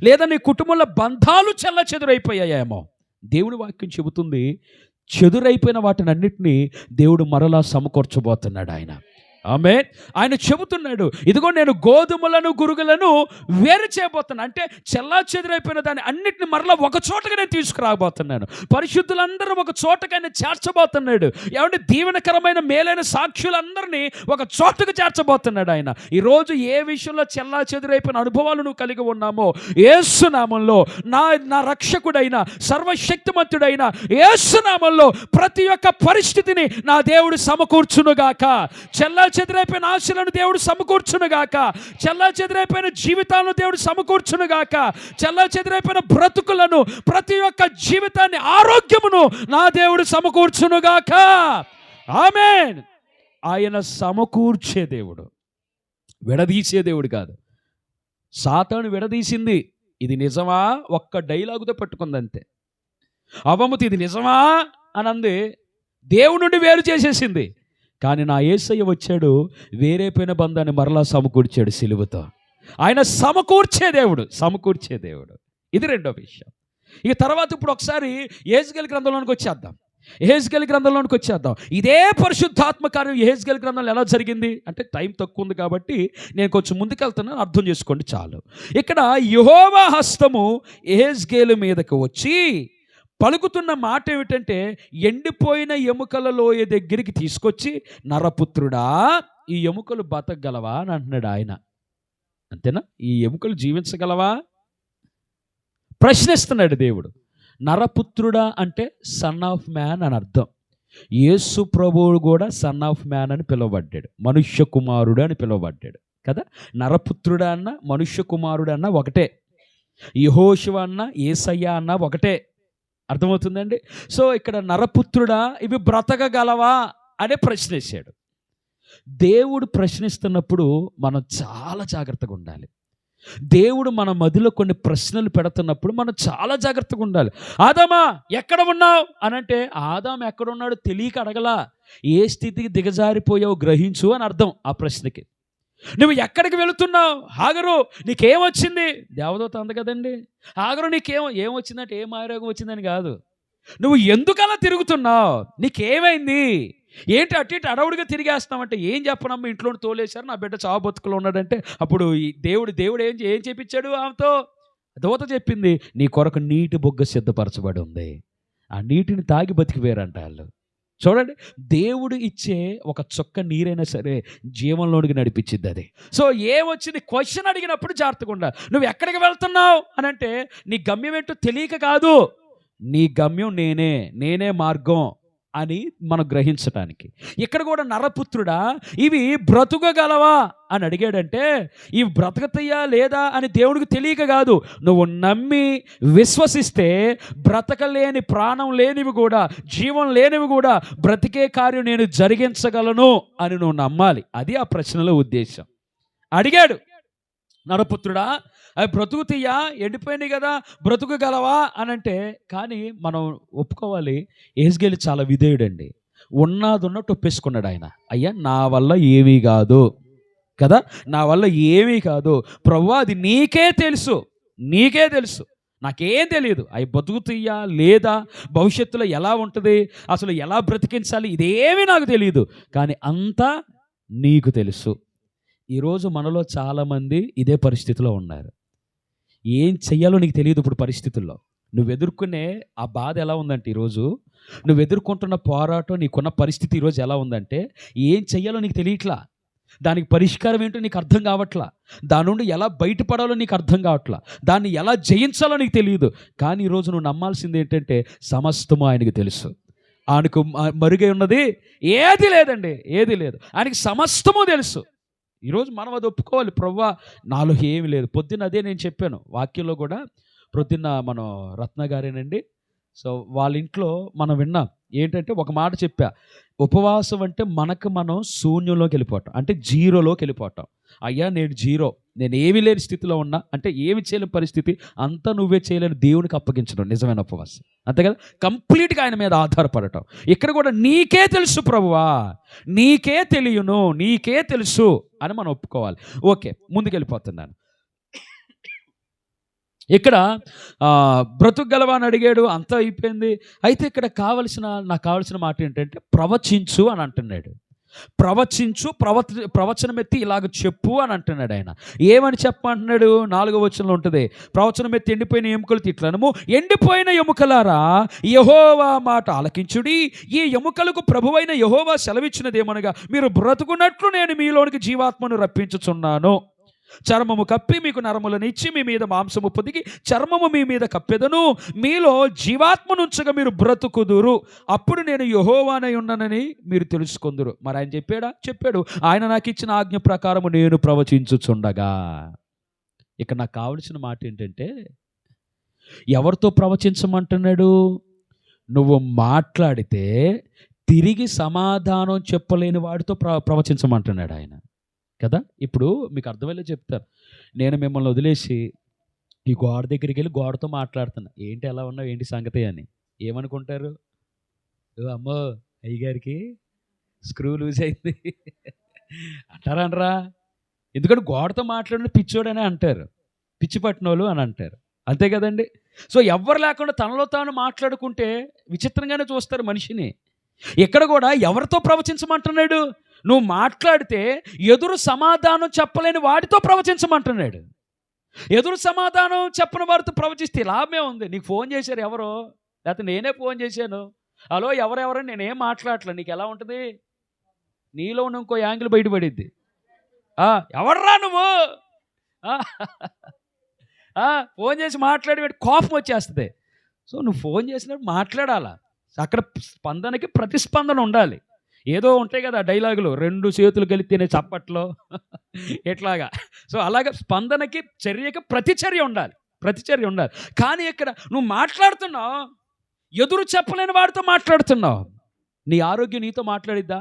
లేదా నీ కుటుంబంలో బంధాలు చెల్లా చెదిరైపోయాయేమో. దేవుడి వాక్యం చెబుతుంది, చెదురైపోయిన వాటిని అన్నిటినీ దేవుడు మరలా సమకూర్చబోతున్నాడు. ఆమేన్. ఆయన చెబుతున్నాడు, ఇదిగో నేను గోధుమలను గురుగులను వేరు చేయబోతున్నా, అంటే చెల్లా చెదిరైపోయిన దాన్ని అన్నిటిని మరలా ఒక చోటగా నేను తీసుకురాబోతున్నాను. పరిశుద్ధులందరూ ఒక చోటగా ఆయన చేర్చబోతున్నాడు. ఏమంటే దీవెనకరమైన మేలైన సాక్షులందరినీ ఒక చోటకు చేర్చబోతున్నాడు ఆయన. ఈరోజు ఏ విషయంలో చెల్లా చెదిరైపోయిన అనుభవాలు నువ్వు కలిగి ఉన్నామో, యేసు నామంలో నా రక్షకుడైన సర్వశక్తిమంతుడైన యేసు నామంలో ప్రతి ఒక్క పరిస్థితిని నా దేవుడు సమకూర్చునుగాక. చెల్లా చెదిరైపోయిన ఆశలను దేవుడు సమకూర్చునుగాక, చెల్లా చెదిరైపోయిన జీవితాలను దేవుడు సమకూర్చునుగాక, చెల్లా చెదిరైపోయిన బ్రతుకులను, ప్రతి ఒక్క జీవితాన్ని, ఆరోగ్యమును నా దేవుడు సమకూర్చునుగాక. ఆమేన్. ఆయన సమకూర్చే దేవుడు, విడదీసే దేవుడు కాదు. సాతాను విడదీసింది, ఇది నిజమా, ఒక్క డైలాగుతో పట్టుకుందంతే. అవమతి ఇది నిజమా అని అంది, దేవుడి నుండి వేరు చేసేసింది. కానీ నా యేసయ్య వచ్చాడు, వేరైపోయిన బంధాన్ని మరలా సమకూర్చాడు సిలువతో. ఆయన సమకూర్చే దేవుడు. ఇది రెండో విషయం. ఇక తర్వాత ఇప్పుడు ఒకసారి యెహెజ్కేలు గ్రంథంలోనికి వచ్చేద్దాం. ఇదే పరిశుద్ధాత్మ కార్యం యెహెజ్కేలు గ్రంథంలో ఎలా జరిగింది అంటే, టైం తక్కువ ఉంది కాబట్టి నేను కొంచెం ముందుకెళ్తున్నాను, అర్థం చేసుకోండి చాలు. ఇక్కడ యెహోవా హస్తము యెహెజ్కేలు మీదకు వచ్చి పలుకుతున్న మాట ఏమిటంటే, ఎండిపోయిన ఎముకల లోయ దగ్గరికి తీసుకొచ్చి, నరపుత్రుడా ఈ ఎముకలు బతకగలవా అని అంటున్నాడు ఆయన. అంతేనా? ఈ ఎముకలు జీవించగలవా ప్రశ్నిస్తున్నాడు దేవుడు. నరపుత్రుడా అంటే సన్ ఆఫ్ మ్యాన్ అని అర్థం. యేసు ప్రభువు కూడా సన్ ఆఫ్ మ్యాన్ అని పిలువబడ్డాడు, మనుష్య కుమారుడు అని పిలువబడ్డాడు కదా. నరపుత్రుడా అన్న మనుష్య కుమారుడు అన్న ఒకటే, యెహోషువ అన్న యేసయ్య అన్న ఒకటే. అర్థమవుతుందండి? సో ఇక్కడ నరపుత్రుడా ఇవి బ్రతకగలవా అనే ప్రశ్నించాడు. దేవుడు ప్రశ్నిస్తున్నప్పుడు మనం చాలా జాగ్రత్తగా ఉండాలి. దేవుడు మన మదిలో కొన్ని ప్రశ్నలు పెడుతున్నప్పుడు మనం చాలా జాగ్రత్తగా ఉండాలి. ఆదామా ఎక్కడ ఉన్నావు అని అంటే, ఆదాము ఎక్కడున్నాడు తెలియక అడగలా, ఏ స్థితికి దిగజారిపోయావు గ్రహించు అని అర్థం ఆ ప్రశ్నకి. నువ్వు ఎక్కడికి వెళుతున్నావు, హాగరు నీకేమొచ్చింది, దేవదూత అంది కదండి, హాగరు ఏమొచ్చిందంటే ఏ మాయరోగం వచ్చిందని కాదు, నువ్వు ఎందుకలా తిరుగుతున్నావు, నీకేమైంది, ఏంటి అటు ఇటు అడవుడిగా తిరిగేస్తామంటే, ఏం చెప్పనమ్మా ఇంట్లో తోలేశారు, నా బిడ్డ చావు బతుకులో ఉన్నాడంటే, అప్పుడు దేవుడు ఏం చేపించాడు ఆమెతో, దూత చెప్పింది, నీ కొరకు నీటి బొగ్గ సిద్ధపరచబడి ఉంది, ఆ నీటిని తాగి బతికిపోయారంట వాళ్ళు. చూడండి, దేవుడు ఇచ్చే ఒక చుక్క నీరైనా సరే జీవంలోనికి నడిపించింది అది. సో ఏమొచ్చింది క్వశ్చన్ అడిగినప్పుడు జాగ్రత్తగా ఉండాలి. నువ్వు ఎక్కడికి వెళ్తున్నావు అని అంటే, నీ గమ్యం ఏంటో తెలియక కాదు, నీ గమ్యం నేనే మార్గం అని మనం గ్రహించటానికి. ఇక్కడ కూడా నరపుత్రుడా ఇవి బ్రతుకగలవా అని అడిగాడంటే ఇవి బ్రతకతయ్యా లేదా అని దేవుడికి తెలియక కాదు, నువ్వు నమ్మి విశ్వసిస్తే బ్రతకలేని ప్రాణం లేనివి కూడా జీవం లేనివి కూడా బ్రతికే కార్యం నేను జరిగించగలను అని నువ్వు నమ్మాలి. అది ఆ ప్రశ్నలో ఉద్దేశం. అడిగాడు, నరపుత్రుడా అవి బ్రతుకుతీయా, ఎండిపోయినాయి కదా, బ్రతుకగలవా అని అంటే. కానీ మనం ఒప్పుకోవాలి, యెహెజ్కేలు చాలా విధేయుడండి. ఉన్నది ఉన్నట్టు ఒప్పేసుకున్నాడు ఆయన. అయ్యా నా వల్ల ఏమీ కాదు కదా, నా వల్ల ఏమీ కాదు ప్రభువా, అది నీకే తెలుసు, నీకే తెలుసు, నాకేం తెలియదు. అవి బతుకుతీయా లేదా, భవిష్యత్తులో ఎలా ఉంటుంది, అసలు ఎలా బ్రతికించాలి, ఇదేమీ నాకు తెలియదు, కానీ అంతా నీకు తెలుసు. ఈరోజు మనలో చాలామంది ఇదే పరిస్థితిలో ఉన్నారు. ఏం చెయ్యాలో నీకు తెలియదు. ఇప్పుడు పరిస్థితుల్లో నువ్వు ఎదుర్కొనే ఆ బాధ ఎలా ఉందంటే, ఈరోజు నువ్వు ఎదుర్కొంటున్న పోరాటం, నీకున్న పరిస్థితి ఈరోజు ఎలా ఉందంటే ఏం చెయ్యాలో నీకు తెలియట్లా, దానికి పరిష్కారం ఏంటో నీకు అర్థం కావట్లా, దాని నుండి ఎలా బయటపడాలో నీకు అర్థం కావట్లా, దాన్ని ఎలా జయించాలో నీకు తెలియదు. కానీ ఈరోజు నువ్వు నమ్మాల్సింది ఏంటంటే సమస్తము ఆయనకు తెలుసు. ఆయనకు మరుగై ఉన్నది ఏది లేదండి, ఏది లేదు. ఆయనకి సమస్తము తెలుసు. ఈరోజు మనం అది ఒప్పుకోవాలి. ప్రభువా నాలో ఏమి లేదు. పొద్దున్న అదే నేను చెప్పాను వాక్యంలో కూడా. పొద్దున్న మనం రత్న గారేనండి, సో వాళ్ళ ఇంట్లో మనం విన్నాం ఏంటంటే ఒక మాట చెప్పా, ఉపవాసం అంటే మనం శూన్యంలోకి వెళ్ళిపోవటం, అంటే జీరోలోకి వెళ్ళిపోవటం. అయ్యా నేను జీరో, నేను ఏమీ లేని స్థితిలో ఉన్నా, అంటే ఏమి చేయలేని పరిస్థితి, అంతా నువ్వే చేయలేని దేవునికి అప్పగించడం నిజమైన ఉపవాసం, అంతే కదా. కంప్లీట్గా ఆయన మీద ఆధారపడటం. ఇక్కడ కూడా నీకే తెలుసు ప్రభువా, నీకే తెలియను, నీకే తెలుసు అని మనం ఒప్పుకోవాలి. ఓకే, ముందుకెళ్ళిపోతున్నాను. ఇక్కడ బ్రతుకగలవా అని అడిగాడు, అంతా అయిపోయింది. అయితే ఇక్కడ నాకు కావలసిన మాట ఏంటంటే ప్రవచించు అని అంటున్నాడు. ప్రవచించు, ప్రవచనం ఎత్తి ఇలాగ చెప్పు అని అంటున్నాడు ఆయన. ఏమని చెప్పమంటున్నాడు? 4వ వచనంలో ఉంటుంది, ప్రవచనం ఎత్తి ఎండిపోయిన ఎముకలు తిట్లనము, ఎండిపోయిన ఎముకలారా యెహోవా మాట ఆలకించుడి, ఈ ఎముకలకు ప్రభువైన యెహోవా సెలవిచ్చినదేమనగా, మీరు బ్రతుకున్నట్లు నేను మీలోనికి జీవాత్మను రప్పించుచున్నాను. చర్మము కప్పి మీకు నరములను ఇచ్చి మీ మీద మాంసము పొదిగి చర్మము మీ మీద కప్పెదను, మీలో జీవాత్మనుంచగా మీరు బ్రతుకుదురు, అప్పుడు నేను యెహోవానై ఉన్నానని మీరు తెలుసుకొందురు. మరి ఆయన చెప్పాడు. ఆయన నాకు ఇచ్చిన ఆజ్ఞ ప్రకారము నేను ప్రవచించుచుండగా. ఇక్కడ నాకు కావలసిన మాట ఏంటంటే, ఎవరితో ప్రవచించమంటున్నాడు? నువ్వు మాట్లాడితే తిరిగి సమాధానం చెప్పలేని వాడితో ప్రవచించమంటున్నాడు ఆయన కదా. ఇప్పుడు మీకు అర్థమయ్యేలా చెప్తారు. నేను మిమ్మల్ని వదిలేసి ఈ గోడ దగ్గరికి వెళ్ళి గోడతో మాట్లాడుతున్నా, ఏంటి ఎలా ఉన్నావు, ఏంటి సంగతి అని ఏమనుకుంటారు? అమ్మో అయ్యగారికి స్క్రూ లూజ్ అయింది అంటారా? ఎందుకంటే గోడతో మాట్లాడిన పిచ్చోడనే అంటారు, పిచ్చి పట్టినోళ్ళు అని అంటారు, అంతే కదండి. సో ఎవరు లేకుండా తనలో తాను మాట్లాడుకుంటే విచిత్రంగానే చూస్తారు మనిషిని. ఇక్కడ కూడా ఎవరితో ప్రవచించమంటున్నాడు? నువ్వు మాట్లాడితే ఎదురు సమాధానం చెప్పలేని వాడితో ప్రవచించమంటున్నాడు. ఎదురు సమాధానం చెప్పని వారితో ప్రవచిస్తే లాభమే ఉంది. నీకు ఫోన్ చేశారు ఎవరో, లేకపోతే నేనే ఫోన్ చేశాను, హలో ఎవరెవరని నేనేం మాట్లాడలే, నీకు ఎలా ఉంటుంది? నీలో ఉన్న ఇంకో యాంగిల్ బయటపడిద్ది. ఎవర్రా నువ్వు, ఫోన్ చేసి మాట్లాడి కోపం వచ్చేస్తుంది. సో నువ్వు ఫోన్ చేసినప్పుడు మాట్లాడాలా, అక్కడ స్పందనకి ప్రతిస్పందన ఉండాలి. ఏదో ఉంటాయి కదా డైలాగులు, 2 చేతులు కలిపితేనే చప్పట్లో ఎట్లాగా. సో అలాగే స్పందనకి చర్యకి ప్రతిచర్య ఉండాలి. కానీ ఇక్కడ నువ్వు మాట్లాడుతున్నావు, ఎదురు చెప్పలేని వాడితో మాట్లాడుతున్నావు. నీ ఆరోగ్యం నీతో మాట్లాడిద్దా?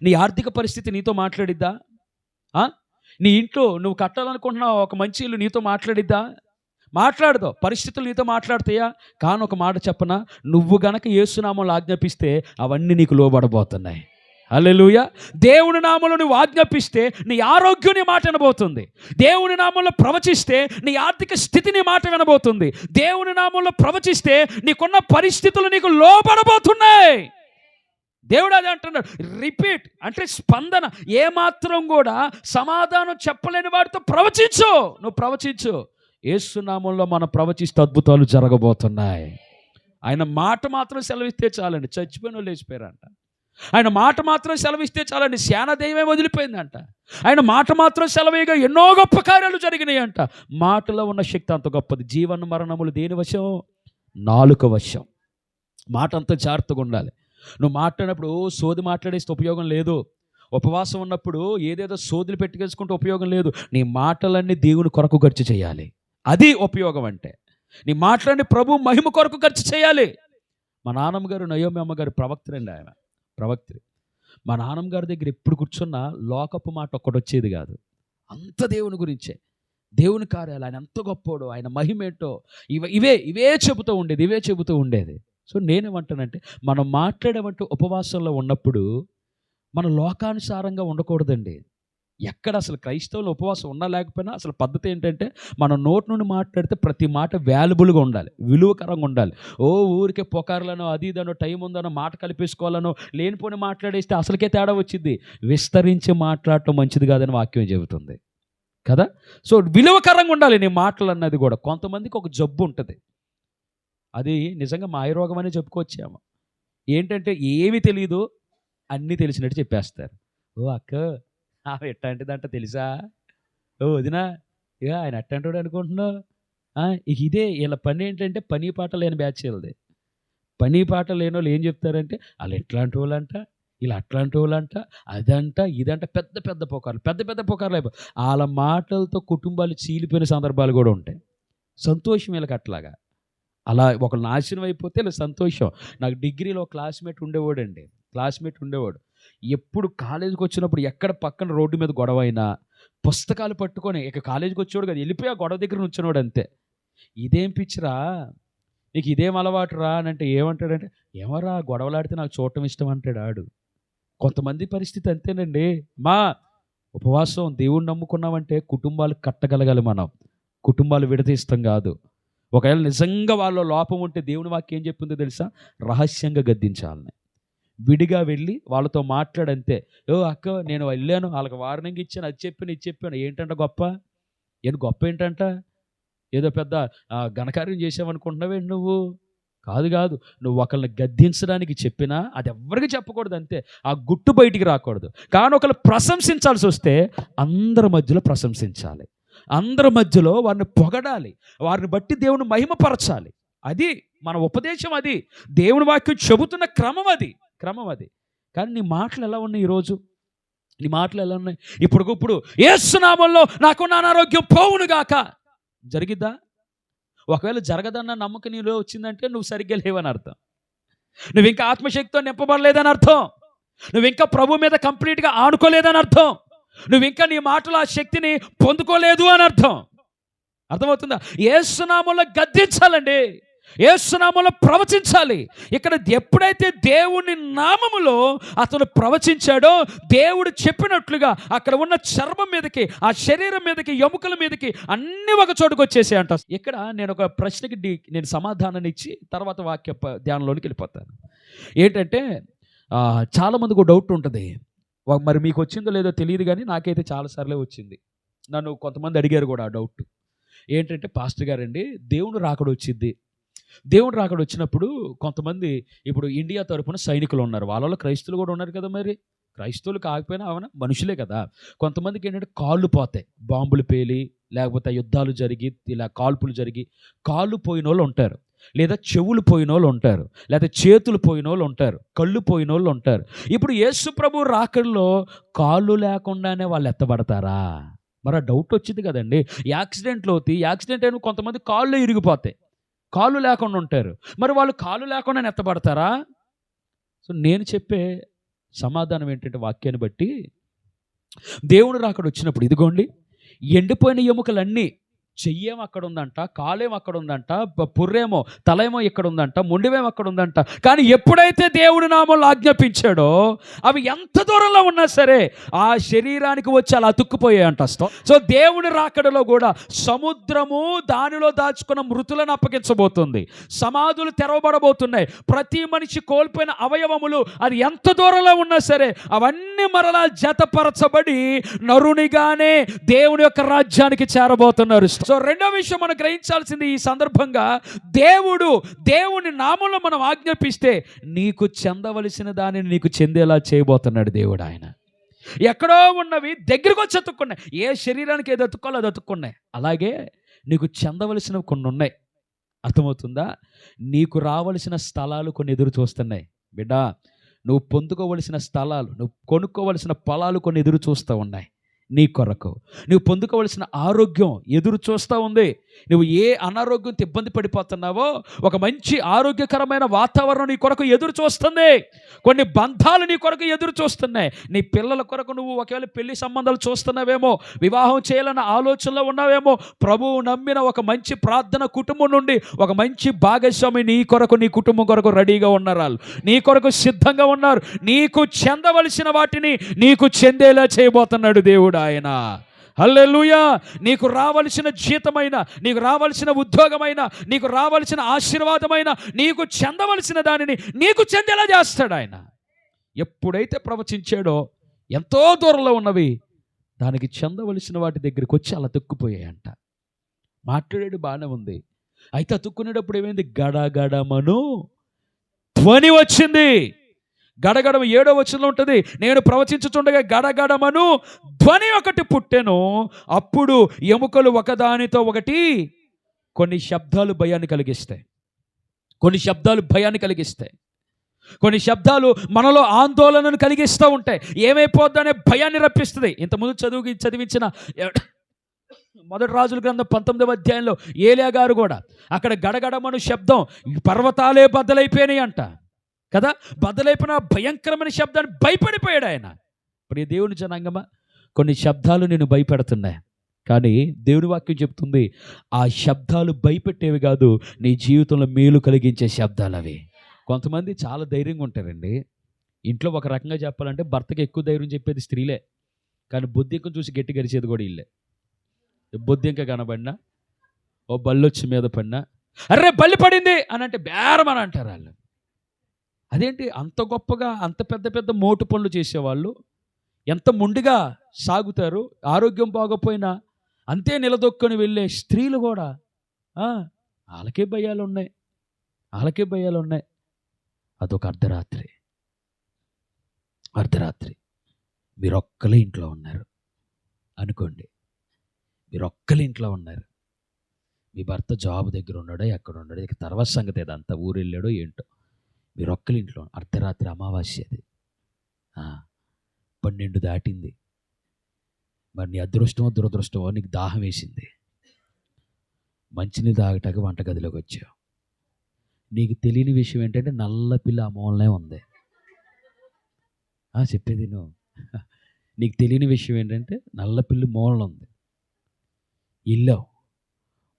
నీ ఆర్థిక పరిస్థితి నీతో మాట్లాడిద్దా? నీ ఇంట్లో నువ్వు కట్టాలనుకుంటున్నావు ఒక మంచి ఇల్లు, నీతో మాట్లాడిద్దా? మాట్లాడదు. పరిస్థితులు నీతో మాట్లాడతాయా? కానీ ఒక మాట చెప్పనా, నువ్వు గనక యేసు నామములో ఆజ్ఞాపిస్తే అవన్నీ నీకు లోబడబోతున్నాయి. హల్లెలూయా. దేవుని నామములో నువ్వు ఆజ్ఞాపిస్తే నీ ఆరోగ్యం నీ మాట వినబోతుంది. దేవుని నామములో ప్రవచిస్తే నీ ఆర్థిక స్థితి నీ మాట వినబోతుంది. దేవుని నామములో ప్రవచిస్తే నీకున్న పరిస్థితులు నీకు లోబడబోతున్నాయి. దేవుడు అదే అంటున్నాడు. రిపీట్ అంటే స్పందన. ఏమాత్రం కూడా సమాధానం చెప్పలేని వాడితో ప్రవచించు. నువ్వు ప్రవచించు. యేసు నామములో మనం ప్రవచిస్తే అద్భుతాలు జరగబోతున్నాయి. ఆయన మాట మాత్రం సెలవిస్తే చాలండి, చచ్చిపోయిన వాళ్ళు లేచిపోయారంట. ఆయన మాట మాత్రం సెలవిస్తే చాలండి, శాన దెయ్యమే వదిలిపోయిందంట. ఆయన మాట మాత్రం సెలవేగా ఎన్నో గొప్ప కార్యాలు జరిగినాయి అంట. మాటలో ఉన్న శక్తి అంత గొప్పది. జీవన మరణములు దేని వశం? నాలుక వశం. మాట అంతా జాగ్రత్తగా ఉండాలి. నువ్వు మాట్లాడినప్పుడు సోది మాట్లాడేస్తే ఉపయోగం లేదు. ఉపవాసం ఉన్నప్పుడు ఏదేదో సోదులు పెట్టుకేసుకుంటే ఉపయోగం లేదు. నీ మాటలన్నీ దేవుని కొరకు ఖర్చు చేయాలి. అది ఉపయోగం అంటే. నీ మాటలన్నీ ప్రభు మహిమ కొరకు ఖర్చు చేయాలి. మా నాన్నమ్మ గారు నయోమి అమ్మగారు ప్రవక్తరండి, ఆయన ప్రవక్త్రి. మా నాన్నమ్మ గారి దగ్గర ఎప్పుడు కూర్చున్నా లోకపు మాట ఒక్కటొచ్చేది కాదు. అంత దేవుని గురించే, దేవుని కార్యాలు, ఆయన ఎంత గొప్పోడో, ఆయన మహిమేంటో ఇవే చెబుతూ ఉండేది. సో నేనేమంటానంటే, మనం మాట్లాడేమంటూ ఉపవాసంలో ఉన్నప్పుడు మనం లోకానుసారంగా ఉండకూడదండి. ఎక్కడ అసలు క్రైస్తవులు ఉపవాసం ఉన్నా లేకపోయినా అసలు పద్ధతి ఏంటంటే, మన నోటి నుండి మాట్లాడితే ప్రతి మాట వాల్యుబుల్గా ఉండాలి, విలువకరంగా ఉండాలి. ఊరికే పొకార్లనో అది ఇదనో టైం ఉందనో మాట కలిపేసుకోవాలనో లేనిపోని మాట్లాడేస్తే అసలుకే తేడా వచ్చింది. విస్తరించి మాట్లాడటం మంచిది కాదని వాక్యం చెబుతుంది కదా. సో విలువకరంగా ఉండాలి నీ మాటలు అన్నది కూడా. కొంతమందికి ఒక జబ్బు ఉంటుంది, అది నిజంగా మాయరోగం అని చెప్పుకోవచ్చేమో. ఏంటంటే ఏమి తెలియదు, అన్నీ తెలిసినట్టు చెప్పేస్తారు. అక్క ఆమె ఎట్లాంటిదంట తెలుసా, వదినా ఇక ఆయన ఎట్టంటాడు అనుకుంటున్నావు. ఇక ఇదే వీళ్ళ పని ఏంటంటే, పని పాట లేని బ్యాచ్ వీళ్ళది. పని పాట లేని వాళ్ళు ఏం చెప్తారంటే, వాళ్ళు ఎట్లాంటి వాళ్ళంట, ఇలా అట్లాంటి వాళ్ళంట, అదంట ఇదంట, పెద్ద పెద్ద పుకార్లు అయిపోయి వాళ్ళ మాటలతో కుటుంబాలు చీలిపోయిన సందర్భాలు కూడా ఉంటాయి. సంతోషం వీళ్ళకి అట్లాగా. అలా ఒక నాశనం అయిపోతే ఇలా సంతోషం. నాకు డిగ్రీలో క్లాస్మేట్ ఉండేవాడు. ఎప్పుడు కాలేజీకి వచ్చినప్పుడు ఎక్కడ పక్కన రోడ్డు మీద గొడవ అయినా పుస్తకాలు పట్టుకొని ఇక కాలేజీకి వచ్చేవాడు కదా, వెళ్ళిపోయి ఆ గొడవ దగ్గర నుంచున్నాడు అంతే. ఇదేం పిచ్చిరా, నీకు ఇదేం అలవాటు రా అని అంటే ఏమంటాడంటే, ఏమరా గొడవలాడితే నాకు చూడటం ఇష్టం అంటాడు ఆడు. కొంతమంది పరిస్థితి అంతేనండి. ఉపవాసం దేవుణ్ణి నమ్ముకున్నామంటే కుటుంబాలు కట్టగలగాలి మనం, కుటుంబాలు విడదీస్తాం కాదు. ఒకవేళ నిజంగా వాళ్ళ లోపం ఉంటే దేవుని వాక్యం ఏం చెప్పిందో తెలుసా, రహస్యంగా గద్దించాలని. విడిగా వెళ్ళి వాళ్ళతో మాట్లాడంతే. అక్క నేను వెళ్ళాను, వాళ్ళకి వార్నింగ్ ఇచ్చాను, అది చెప్పాను ఇది చెప్పాను. ఏంటంట గొప్ప ఏంటంట, ఏదో పెద్ద ఘనకార్యం చేసావనుకుంటున్నావేంటి నువ్వు? కాదు, నువ్వు ఒకళ్ళని గద్దించడానికి చెప్పినా అది ఎవ్వరికి చెప్పకూడదు అంతే. ఆ గుట్టు బయటికి రాకూడదు. కానీ ఒకళ్ళు ప్రశంసించాల్సి వస్తే అందరి మధ్యలో ప్రశంసించాలి, అందరి మధ్యలో వారిని పొగడాలి, వారిని బట్టి దేవుని మహిమపరచాలి. అది మన ఉపదేశం, అది దేవుని వాక్యం చెబుతున్న క్రమం అది. కానీ నీ మాటలు ఎలా ఉన్నాయి ఈరోజు? నీ మాటలు ఎలా ఉన్నాయి? ఇప్పుడు యేసు నామములో నాకున్న అనారోగ్యం పోవునుగాక జరిగిద్దా? ఒకవేళ జరగదన్న నమ్మకం నీలో వచ్చిందంటే నువ్వు సరిగ్గా లేవని అర్థం. నువ్వు ఇంకా ఆత్మశక్తితో నింపబడలేదని అర్థం. నువ్వు ఇంకా ప్రభు మీద కంప్లీట్గా ఆనుకోలేదని అర్థం. నువ్వు ఇంకా నీ మాటలు ఆ శక్తిని పొందుకోలేదు అని అర్థం. అర్థమవుతుందా? యేసు నామములో గద్దించాలండి, యేసు నామములో ప్రవచించాలి. ఇక్కడ ఎప్పుడైతే దేవుని నామములో అతను ప్రవచించాడో, దేవుడు చెప్పినట్లుగా అక్కడ ఉన్న చర్మం మీదకి, ఆ శరీరం మీదకి, ఎముకల మీదకి అన్ని ఒక చోటుకు వచ్చేసాయి అంట. ఇక్కడ నేను ఒక ప్రశ్నకి నేను సమాధానాన్ని ఇచ్చి తర్వాత వాక్య ధ్యానంలోనికి వెళ్ళిపోతాను. ఏంటంటే చాలామందికి ఒక డౌట్ ఉంటుంది, మరి మీకు వచ్చిందో లేదో తెలియదు కానీ నాకైతే చాలాసార్లే వచ్చింది. నన్ను కొంతమంది అడిగారు కూడా ఆ డౌట్. ఏంటంటే, పాస్టర్ గారండి దేవుడు రాకడ వచ్చింది, దేవుడు రాకడ వచ్చినప్పుడు కొంతమంది ఇప్పుడు ఇండియా తరపున సైనికులు ఉన్నారు, వాళ్ళలో క్రైస్తవులు కూడా ఉన్నారు కదా. మరి క్రైస్తవులు కాకపోయినా అవునా మనుషులే కదా. కొంతమందికి ఏంటంటే కాళ్ళు పోతాయి, బాంబులు పేలి లేకపోతే యుద్ధాలు జరిగి ఇలా కాల్పులు జరిగి కాళ్ళు పోయిన వాళ్ళు ఉంటారు, లేదా చెవులు పోయిన వాళ్ళు ఉంటారు, లేదా చేతులు పోయిన వాళ్ళు ఉంటారు, కళ్ళు పోయిన వాళ్ళు ఉంటారు. ఇప్పుడు యేసు ప్రభు రాకడలో కాళ్ళు లేకుండానే వాళ్ళు ఎత్తబడతారా? మరి ఆ డౌట్ వచ్చింది కదండి. యాక్సిడెంట్ అయిన కొంతమంది కాళ్ళు ఇరిగిపోతాయి, కాళ్ళు లేకుండా ఉంటారు. మరి వాళ్ళు కాళ్ళు లేకుండా ఎత్తబడతారా? సో నేను చెప్పే సమాధానం ఏంటంటే, వాక్యాన్ని బట్టి దేవుడు రాకడ వచ్చినప్పుడు ఇదిగోండి ఎండిపోయిన ఎముకలన్నీ, చెయ్యేమో అక్కడ ఉందంట, కాలేమో అక్కడ ఉందంట, పుర్రేమో తలేమో ఇక్కడ ఉందంట, మొండివేమో అక్కడ ఉందంట. కానీ ఎప్పుడైతే దేవుడి నామంలో ఆజ్ఞాపించాడో అవి ఎంత దూరంలో ఉన్నా సరే ఆ శరీరానికి వచ్చి అలా అతుక్కుపోయాయంట. సో దేవుని రాకడలో కూడా సముద్రము దానిలో దాచుకున్న మృతులను అప్పగించబోతుంది, సమాధులు తెరవబడబోతున్నాయి. ప్రతి మనిషి కోల్పోయిన అవయవములు అది ఎంత దూరంలో ఉన్నా సరే అవన్నీ మరలా జతపరచబడి నరునిగానే దేవుని యొక్క రాజ్యానికి చేరబోతున్నారు. సో రెండో విషయం మనం గ్రహించాల్సింది ఈ సందర్భంగా, దేవుని నామంలో మనం ఆజ్ఞాపిస్తే నీకు చెందవలసిన దానిని నీకు చెందేలా చేయబోతున్నాడు దేవుడు. ఆయన ఎక్కడో ఉన్నవి దగ్గరకు వచ్చి అతుక్కున్నాయి. ఏ శరీరానికి ఏది అతుక్కోవాలో అది అతుక్కున్నాయి. అలాగే నీకు చెందవలసినవి కొన్ని ఉన్నాయి. అర్థమవుతుందా? నీకు రావలసిన స్థలాలు కొన్ని ఎదురు చూస్తున్నాయి. బిడ్డా, నువ్వు పొందుకోవలసిన స్థలాలు, నువ్వు కొనుక్కోవలసిన పొలాలు కొన్ని ఎదురు చూస్తూ ఉన్నాయి నీ కొరకు. నువ్వు పొందుకోవలసిన ఆరోగ్యం ఎదురు చూస్తూ ఉంది. నువ్వు ఏ అనారోగ్యంతో ఇబ్బంది పడిపోతున్నావో ఒక మంచి ఆరోగ్యకరమైన వాతావరణం నీ కొరకు ఎదురు చూస్తుంది. కొన్ని బంధాలు నీ కొరకు ఎదురు చూస్తున్నాయి. నీ పిల్లల కొరకు నువ్వు ఒకవేళ పెళ్లి సంబంధాలు చూస్తున్నావేమో, వివాహం చేయాలన్న ఆలోచనలో ఉన్నావేమో. ప్రభువు నమ్మిన ఒక మంచి ప్రార్థన కుటుంబం నుండి ఒక మంచి భాగస్వామి నీ కొరకు, నీ కుటుంబం కొరకు రెడీగా ఉన్నారు. నీ కొరకు సిద్ధంగా ఉన్నారు. నీకు చెందవలసిన వాటిని నీకు చెందేలా చేయబోతున్నాడు దేవుడు ఆయన. హల్లెలూయా. నీకు రావలసిన జీతమైన, నీకు రావలసిన ఉద్యోగమైన, నీకు రావలసిన ఆశీర్వాదమైన, నీకు చెందవలసిన దానిని నీకు చెందేలా చేస్తాడు ఆయన. ఎప్పుడైతే ప్రవచించాడో ఎంతో దూరంలో ఉన్నవి దానికి చెందవలసిన వాటి దగ్గరికి వచ్చి అలా తొక్కుపోయాయంట. మాట్లాడేది బాగానే ఉంది. అయితే అతుక్కునేటప్పుడు ఏమైంది? గడగడమను ధ్వని వచ్చింది. గడగడము 7వ వచనంలో ఉంటుంది. నేను ప్రవచించుచుండగా గడగడమను ధ్వని ఒకటి పుట్టెను. అప్పుడు ఎముకలు ఒకదానితో ఒకటి. కొన్ని శబ్దాలు భయాన్ని కలిగిస్తాయి, కొన్ని శబ్దాలు భయాన్ని కలిగిస్తాయి, కొన్ని శబ్దాలు మనలో ఆందోళనను కలిగిస్తూ ఉంటాయి. ఏమైపోద్దనే భయాన్ని రప్పిస్తుంది. ఇంతకుముందు చదివించిన మొదటి రాజుల గ్రంథం 19వ అధ్యాయంలో ఏలియా గారు కూడా అక్కడ గడగడమను శబ్దం, పర్వతాలే బద్దలైపోయినాయి అంట కదా. బద్దలైపోయిన భయంకరమైన శబ్దాన్ని భయపడిపోయాడు ఆయన. ప్రియ దేవుని జనాంగమా, కొన్ని శబ్దాలు నేను భయపెడుతున్నాయి, కానీ దేవుని వాక్యం చెప్తుంది ఆ శబ్దాలు భయపెట్టేవి కాదు, నీ జీవితంలో మేలు కలిగించే శబ్దాలు అవి. కొంతమంది చాలా ధైర్యంగా ఉంటారండి. ఇంట్లో ఒక రకంగా చెప్పాలంటే భర్తకి ఎక్కువ ధైర్యం చెప్పేది స్త్రీలే, కానీ బొద్దింకను చూసి గట్టి గరిచేది కూడా ఇల్లే. బొద్దింక కనబడినా, ఓ బల్లొచ్చి మీద పడినా, అర్రే బల్లి పడింది అని అంటే బేరమని అంటారు వాళ్ళు. అదేంటి అంత గొప్పగా అంత పెద్ద పెద్ద మోటు పనులు చేసేవాళ్ళు ఎంత మొండిగా సాగుతారు. ఆరోగ్యం బాగోపోయినా అంతే నిలదొక్కుని వెళ్ళే స్త్రీలు కూడా వాళ్ళకే భయాలు ఉన్నాయి, వాళ్ళకే భయాలు ఉన్నాయి. అదొక అర్ధరాత్రి మీరు ఒక్కలే ఇంట్లో ఉన్నారు అనుకోండి. మీరు ఒక్కలే ఇంట్లో ఉన్నారు. మీ భర్త జాబ్ దగ్గర ఉన్నాడో ఎక్కడ ఉన్నాడో ఇక తర్వాత సంగతి ఏదంతా ఊరు వెళ్ళాడో ఏంటో. మీరు ఒక్కరి ఇంట్లో అర్ధరాత్రి అమావాస్య, అది 12 దాటింది. మరి నీ అదృష్టమో దురదృష్టమో నీకు దాహం వేసింది. మంచినీళ్ళు తాగటానికి వంటగదిలోకి వచ్చావు. నీకు తెలియని విషయం ఏంటంటే నల్ల పిల్ల ఆ మూలనే ఉంది. చెప్పేది నువ్వు. నీకు తెలియని విషయం ఏంటంటే నల్ల పిల్లి మూలన ఉంది. ఇల్లావు,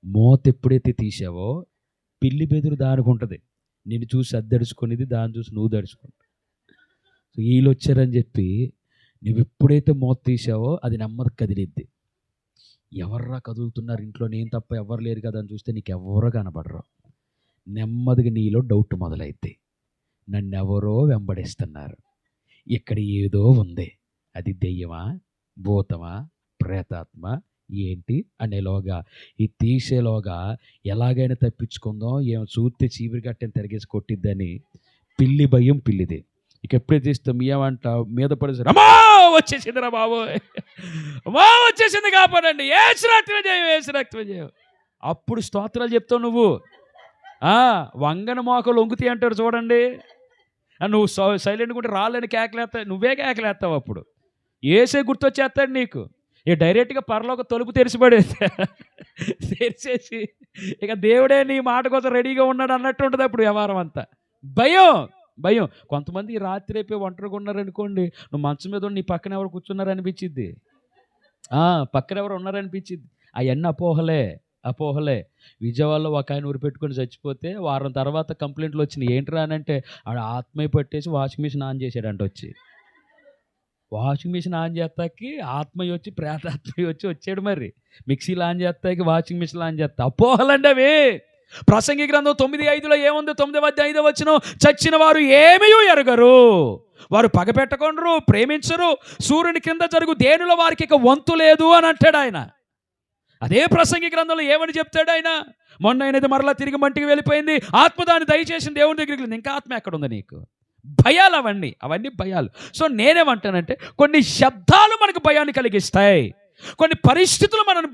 మూత ఎప్పుడైతే తీసావో పిల్లి బెదురు దానికి ఉంటుంది. నిన్ను చూసి అది దడుచుకునేది, దాన్ని చూసి నువ్వు దడుచుకుంటా. సో వీళ్ళు వచ్చారని చెప్పి నువ్వు ఎప్పుడైతే మూత తీసావో అది నెమ్మది కదిలిద్ది. ఎవర్రా కదులుతున్నారు ఇంట్లో, నేను తప్ప ఎవరు లేరు కదా అని చూస్తే నీకు ఎవరో కనపడరు. నెమ్మదిగా నీలో డౌట్ మొదలైద్ది. నన్ను ఎవరో వెంబడిస్తున్నారు, ఇక్కడ ఏదో ఉంది. అది దెయ్యమా, భూతమా, ప్రేతాత్మ ఏంటి అనేలోగా, ఈ తీసేలోగా ఎలాగైనా తప్పించుకుందాం, ఏమో చూస్తే చీపిరి కట్టని తిరిగేసి కొట్టిద్దని పిల్లి భయం పిల్లిది. ఇక ఎప్పుడైతే తీస్తాం ఏమంట మీద పడేసి అమ్మా వచ్చేసింది రా బాబు, అమ్మా వచ్చేసింది కాపాడండి, ఏసు రక్తం చేయం. అప్పుడు స్తోత్రాలు చెప్తావు నువ్వు. వంగన మోకలు వంగుతాయి అంటారు చూడండి. నువ్వు సైలెంట్ కూడా రాలేని కేకలేస్తావు, నువ్వే కేకలేస్తావు. అప్పుడు ఏసే గుర్తొచ్చేస్తాడు నీకు. డైరెక్ట్గా పరలోక తలుపు తెరిచేసి ఇక దేవుడే నీ మాట కోసం రెడీగా ఉన్నాడు అన్నట్టు ఉంటుంది అప్పుడు వ్యవహారం అంతా. భయం. కొంతమంది రాత్రి అయిపోయి ఒంటరిగా ఉన్నారనుకోండి, నువ్వు మంచం మీద నీ పక్కన ఎవరు కూర్చున్నారనిపించిద్ది, పక్కన ఎవరు ఉన్నారనిపించిద్ది. అవన్నీ అపోహలే. విజయవాడలో ఒక ఆయన ఊరు పెట్టుకొని చచ్చిపోతే వారం తర్వాత కంప్లైంట్లు వచ్చినాయి. ఏంట్రా అని అంటే ఆడ ఆత్మయ్య పట్టేసి వాషింగ్ మిషన్ ఆన్ చేశాడంట. వచ్చి వాషింగ్ మిషన్ ఆన్ చేస్తాకి ఆత్మయ్య వచ్చి ప్రేతాత్మయ్య వచ్చాడు. మరి మిక్సీలు ఆన్ చేస్తాకి వాషింగ్ మిషన్ ఆన్ చేస్తా. అపోహలండి అవి. ప్రసంగి గ్రంథం 9:5 ఏముంది? 9వ అధ్యాయం 5వ వచనం, చచ్చిన వారు ఏమీ ఎరగరు, వారు పగపెట్టకొనరు, ప్రేమించరు, సూర్యుని కింద జరుగు దేనిలో వారికి ఇక వంతు లేదు అని అంటాడు ఆయన. అదే ప్రసంగి గ్రంథంలో ఏమని చెప్తాడు ఆయన? మొన్న అయినది మరలా తిరిగి మంటికి వెళ్ళిపోయింది, ఆత్మ దాన్ని దయచేసిన దేవుని దగ్గరికి వెళ్ళింది. ఇంకా ఆత్మ ఎక్కడ ఉంది నీకు? భయాలు అవన్నీ భయాలు. సో నేనేమంటానంటే కొన్ని శబ్దాలు మనకు భయాన్ని కలిగిస్తాయి. కొన్ని పరిస్థితులు మనల్ని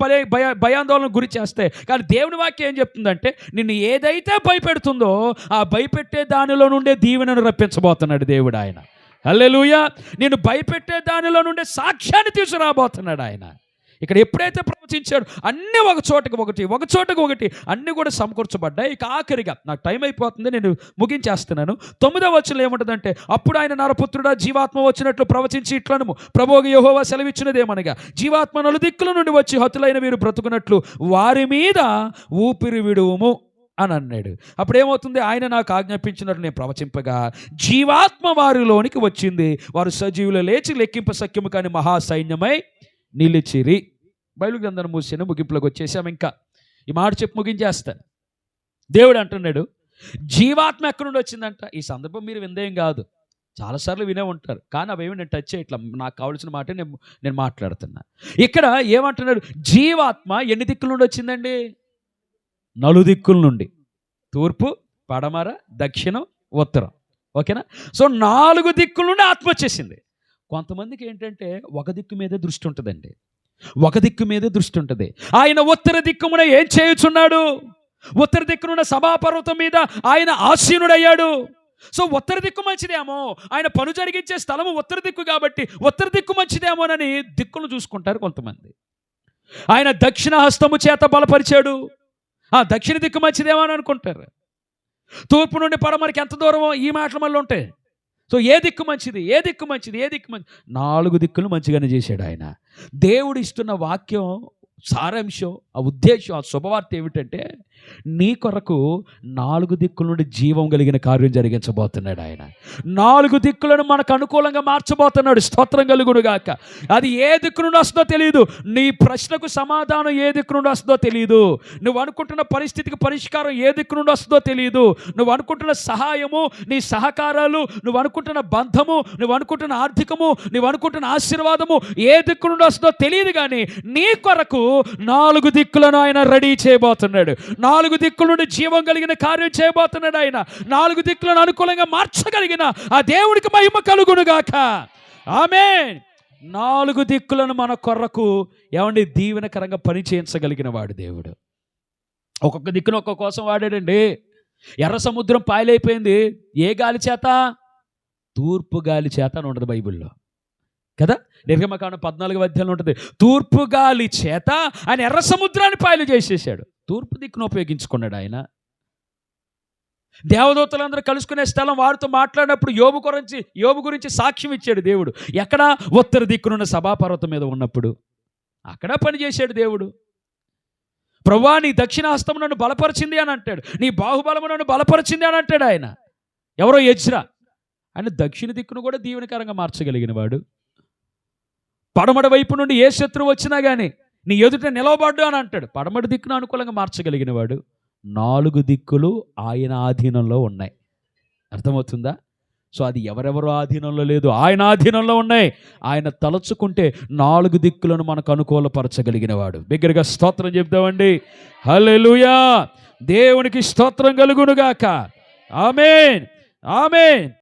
భయాందోళన గురి చేస్తాయి. కానీ దేవుని వాక్యం ఏం చెప్తుందంటే, నిన్ను ఏదైతే భయపెడుతుందో ఆ భయపెట్టే దానిలో నుండే దీవెనను రప్పించబోతున్నాడు దేవుడు ఆయన. హల్లెలూయా. నిన్ను భయపెట్టే దానిలో నుండే సాక్ష్యాన్ని తీసుకురాబోతున్నాడు ఆయన. ఇక్కడ ఎప్పుడైతే ప్రవచించాడు అన్నీ ఒక చోటకు ఒకటి అన్నీ కూడా సమకూర్చబడ్డాయి. ఇక ఆఖరిగా నాకు టైం అయిపోతుంది, నేను ముగించేస్తున్నాను. 9వ వచనంలో ఏముంటుందంటే, అప్పుడు ఆయన నరపుత్రుడా జీవాత్మ వచ్చినట్లు ప్రవచించి ఇట్లనము, ప్రభువు యెహోవా సెలవిచ్చినదేమనగా, జీవాత్మ నలుదిక్కుల నుండి వచ్చి హతులైన వీరు బ్రతుకున్నట్లు వారి మీద ఊపిరి విడువుము అని అన్నాడు. అప్పుడు ఏమవుతుంది, ఆయన నాకు ఆజ్ఞాపించినట్లు నేను ప్రవచింపగా జీవాత్మ వారిలోనికి వచ్చింది, వారు సజీవులు లేచి లెక్కింప సఖ్యము కాని మహాసైన్యమై నిలిచిరి. బైబిల్ గ్రంథాన్ని మూసిన ముగింపులోకి వచ్చేసాము. ఇంకా ఈ మాట చెప్పి ముగించేస్తాను. దేవుడు అంటున్నాడు, జీవాత్మ ఎక్కడి నుండి వచ్చిందంట. ఈ సందర్భం మీరు విందేం కాదు, చాలాసార్లు వినే ఉంటారు, కానీ అవేమి నేను టచ్ చేయట్లా. నాకు కావాల్సిన మాట నేను మాట్లాడుతున్నా. ఇక్కడ ఏమంటున్నాడు, జీవాత్మ ఎన్ని దిక్కుల నుండి వచ్చిందండి? నలుదిక్కుల నుండి, తూర్పు, పడమర, దక్షిణం, ఉత్తరం. ఓకేనా? సో 4 దిక్కుల నుండి ఆత్మ వచ్చేసింది. కొంతమందికి ఏంటంటే ఒక దిక్కు మీదే దృష్టి ఉంటుందండి, ఒక దిక్కు మీదే దృష్టి ఉంటుంది. ఆయన ఉత్తర దిక్కుమున ఏం చేయుచున్నాడు? ఉత్తర దిక్కునున్న సభాపర్వతం మీద ఆయన ఆసీనుడయ్యాడు. సో ఉత్తర దిక్కు మంచిదేమో, ఆయన పను జరిగించే స్థలము ఉత్తర దిక్కు కాబట్టి ఉత్తర దిక్కు మంచిదేమోనని దిక్కులు చూసుకుంటారు కొంతమంది. ఆయన దక్షిణ హస్తము చేత బలపరిచాడు, ఆ దక్షిణ దిక్కు మంచిదేమో అని అనుకుంటారు. తూర్పు నుండి పడమరికి ఎంత దూరమో ఈ మాటల వల్ల ఉంటాయి. సో ఏ దిక్కు మంచిది, ఏ దిక్కు మంచిది, ఏ దిక్కు మంచిది? 4 దిక్కులు మంచిగానే చేశాడు ఆయన. దేవుడు ఇస్తున్న వాక్యం సారాంశం, ఆ ఉద్దేశం, ఆ శుభవార్త ఏమిటంటే, నీ కొరకు 4 దిక్కుల నుండి జీవం కలిగిన కార్యం జరిగించబోతున్నాడు ఆయన. 4 దిక్కులను మనకు అనుకూలంగా మార్చబోతున్నాడు. స్తోత్రం కలుగును గాక. అది ఏ దిక్కు నుండి వస్తుందో తెలియదు. నీ ప్రశ్నకు సమాధానం ఏ దిక్కు నుండి వస్తుందో తెలియదు. నువ్వు అనుకుంటున్న పరిస్థితికి పరిష్కారం ఏ దిక్కు నుండి వస్తుందో తెలియదు. నువ్వు అనుకుంటున్న సహాయము, నీ సహకారాలు, నువ్వు అనుకుంటున్న బంధము, నువ్వు అనుకుంటున్న ఆర్థికము, నువ్వు అనుకుంటున్న ఆశీర్వాదము ఏ దిక్కు నుండి వస్తుందో తెలియదు. కానీ నీ కొరకు 4 దిక్కులను ఆయన రెడీ చేయబోతున్నాడు. 4 దిక్కుల నుండి జీవం కలిగిన కార్యం చేయబోతున్నాడు ఆయన. 4 దిక్కులను అనుకూలంగా మార్చగలిగిన ఆ దేవుడికి మహిమ కలుగునుగాక. ఆమేన్. 4 దిక్కులను మన కొరకు ఏమండి దీవెనకరంగా పని చేయించగలిగిన వాడు దేవుడు. ఒక్కొక్క దిక్కును ఒక్కొక్క కోసం వాడాడండి. ఎర్ర సముద్రం పాయలైపోయింది ఏ గాలి చేత? తూర్పు గాలి చేత అని ఉండదు బైబిల్లో కదా. నిర్గమకాండం 14వ అధ్యాయంలో ఉంటుంది, తూర్పు గాలి చేత ఆయన ఎర్ర సముద్రాన్ని పాయలు చేసేసాడు. తూర్పు దిక్కును ఉపయోగించుకున్నాడు ఆయన. దేవదూతలందరూ కలుసుకునే స్థలం వారితో మాట్లాడినప్పుడు యోబు గురించి సాక్ష్యం ఇచ్చాడు దేవుడు. ఎక్కడ? ఉత్తర దిక్కునున్న సభాపర్వతం మీద ఉన్నప్పుడు అక్కడ పనిచేశాడు దేవుడు. ప్రభువా నీ దక్షిణ హస్తం నన్ను బలపరిచింది అని అంటాడు, నీ బాహుబలము నన్ను బలపరిచింది అని అంటాడు ఆయన. ఎవరో ఎజ్రా. ఆయన దక్షిణ దిక్కును కూడా దీవెనకరంగా మార్చగలిగిన వాడు. పడమటి వైపు నుండి ఏ శత్రువు వచ్చినా కానీ నీ ఎదుట నిలవబడ్డు అని అంటాడు. పడమటి దిక్కును అనుకూలంగా మార్చగలిగిన వాడు. 4 దిక్కులు ఆయన ఆధీనంలో ఉన్నాయి. అర్థమవుతుందా? సో అది ఎవరెవరో ఆధీనంలో లేదు, ఆయన ఆధీనంలో ఉన్నాయి. ఆయన తలచుకుంటే 4 దిక్కులను మనకు అనుకూలపరచగలిగిన వాడు. బిగ్గరగా స్తోత్రం చెప్తామండి. హల్లెలూయా. దేవునికి స్తోత్రం కలుగునుగాక. ఆమేన్, ఆమేన్.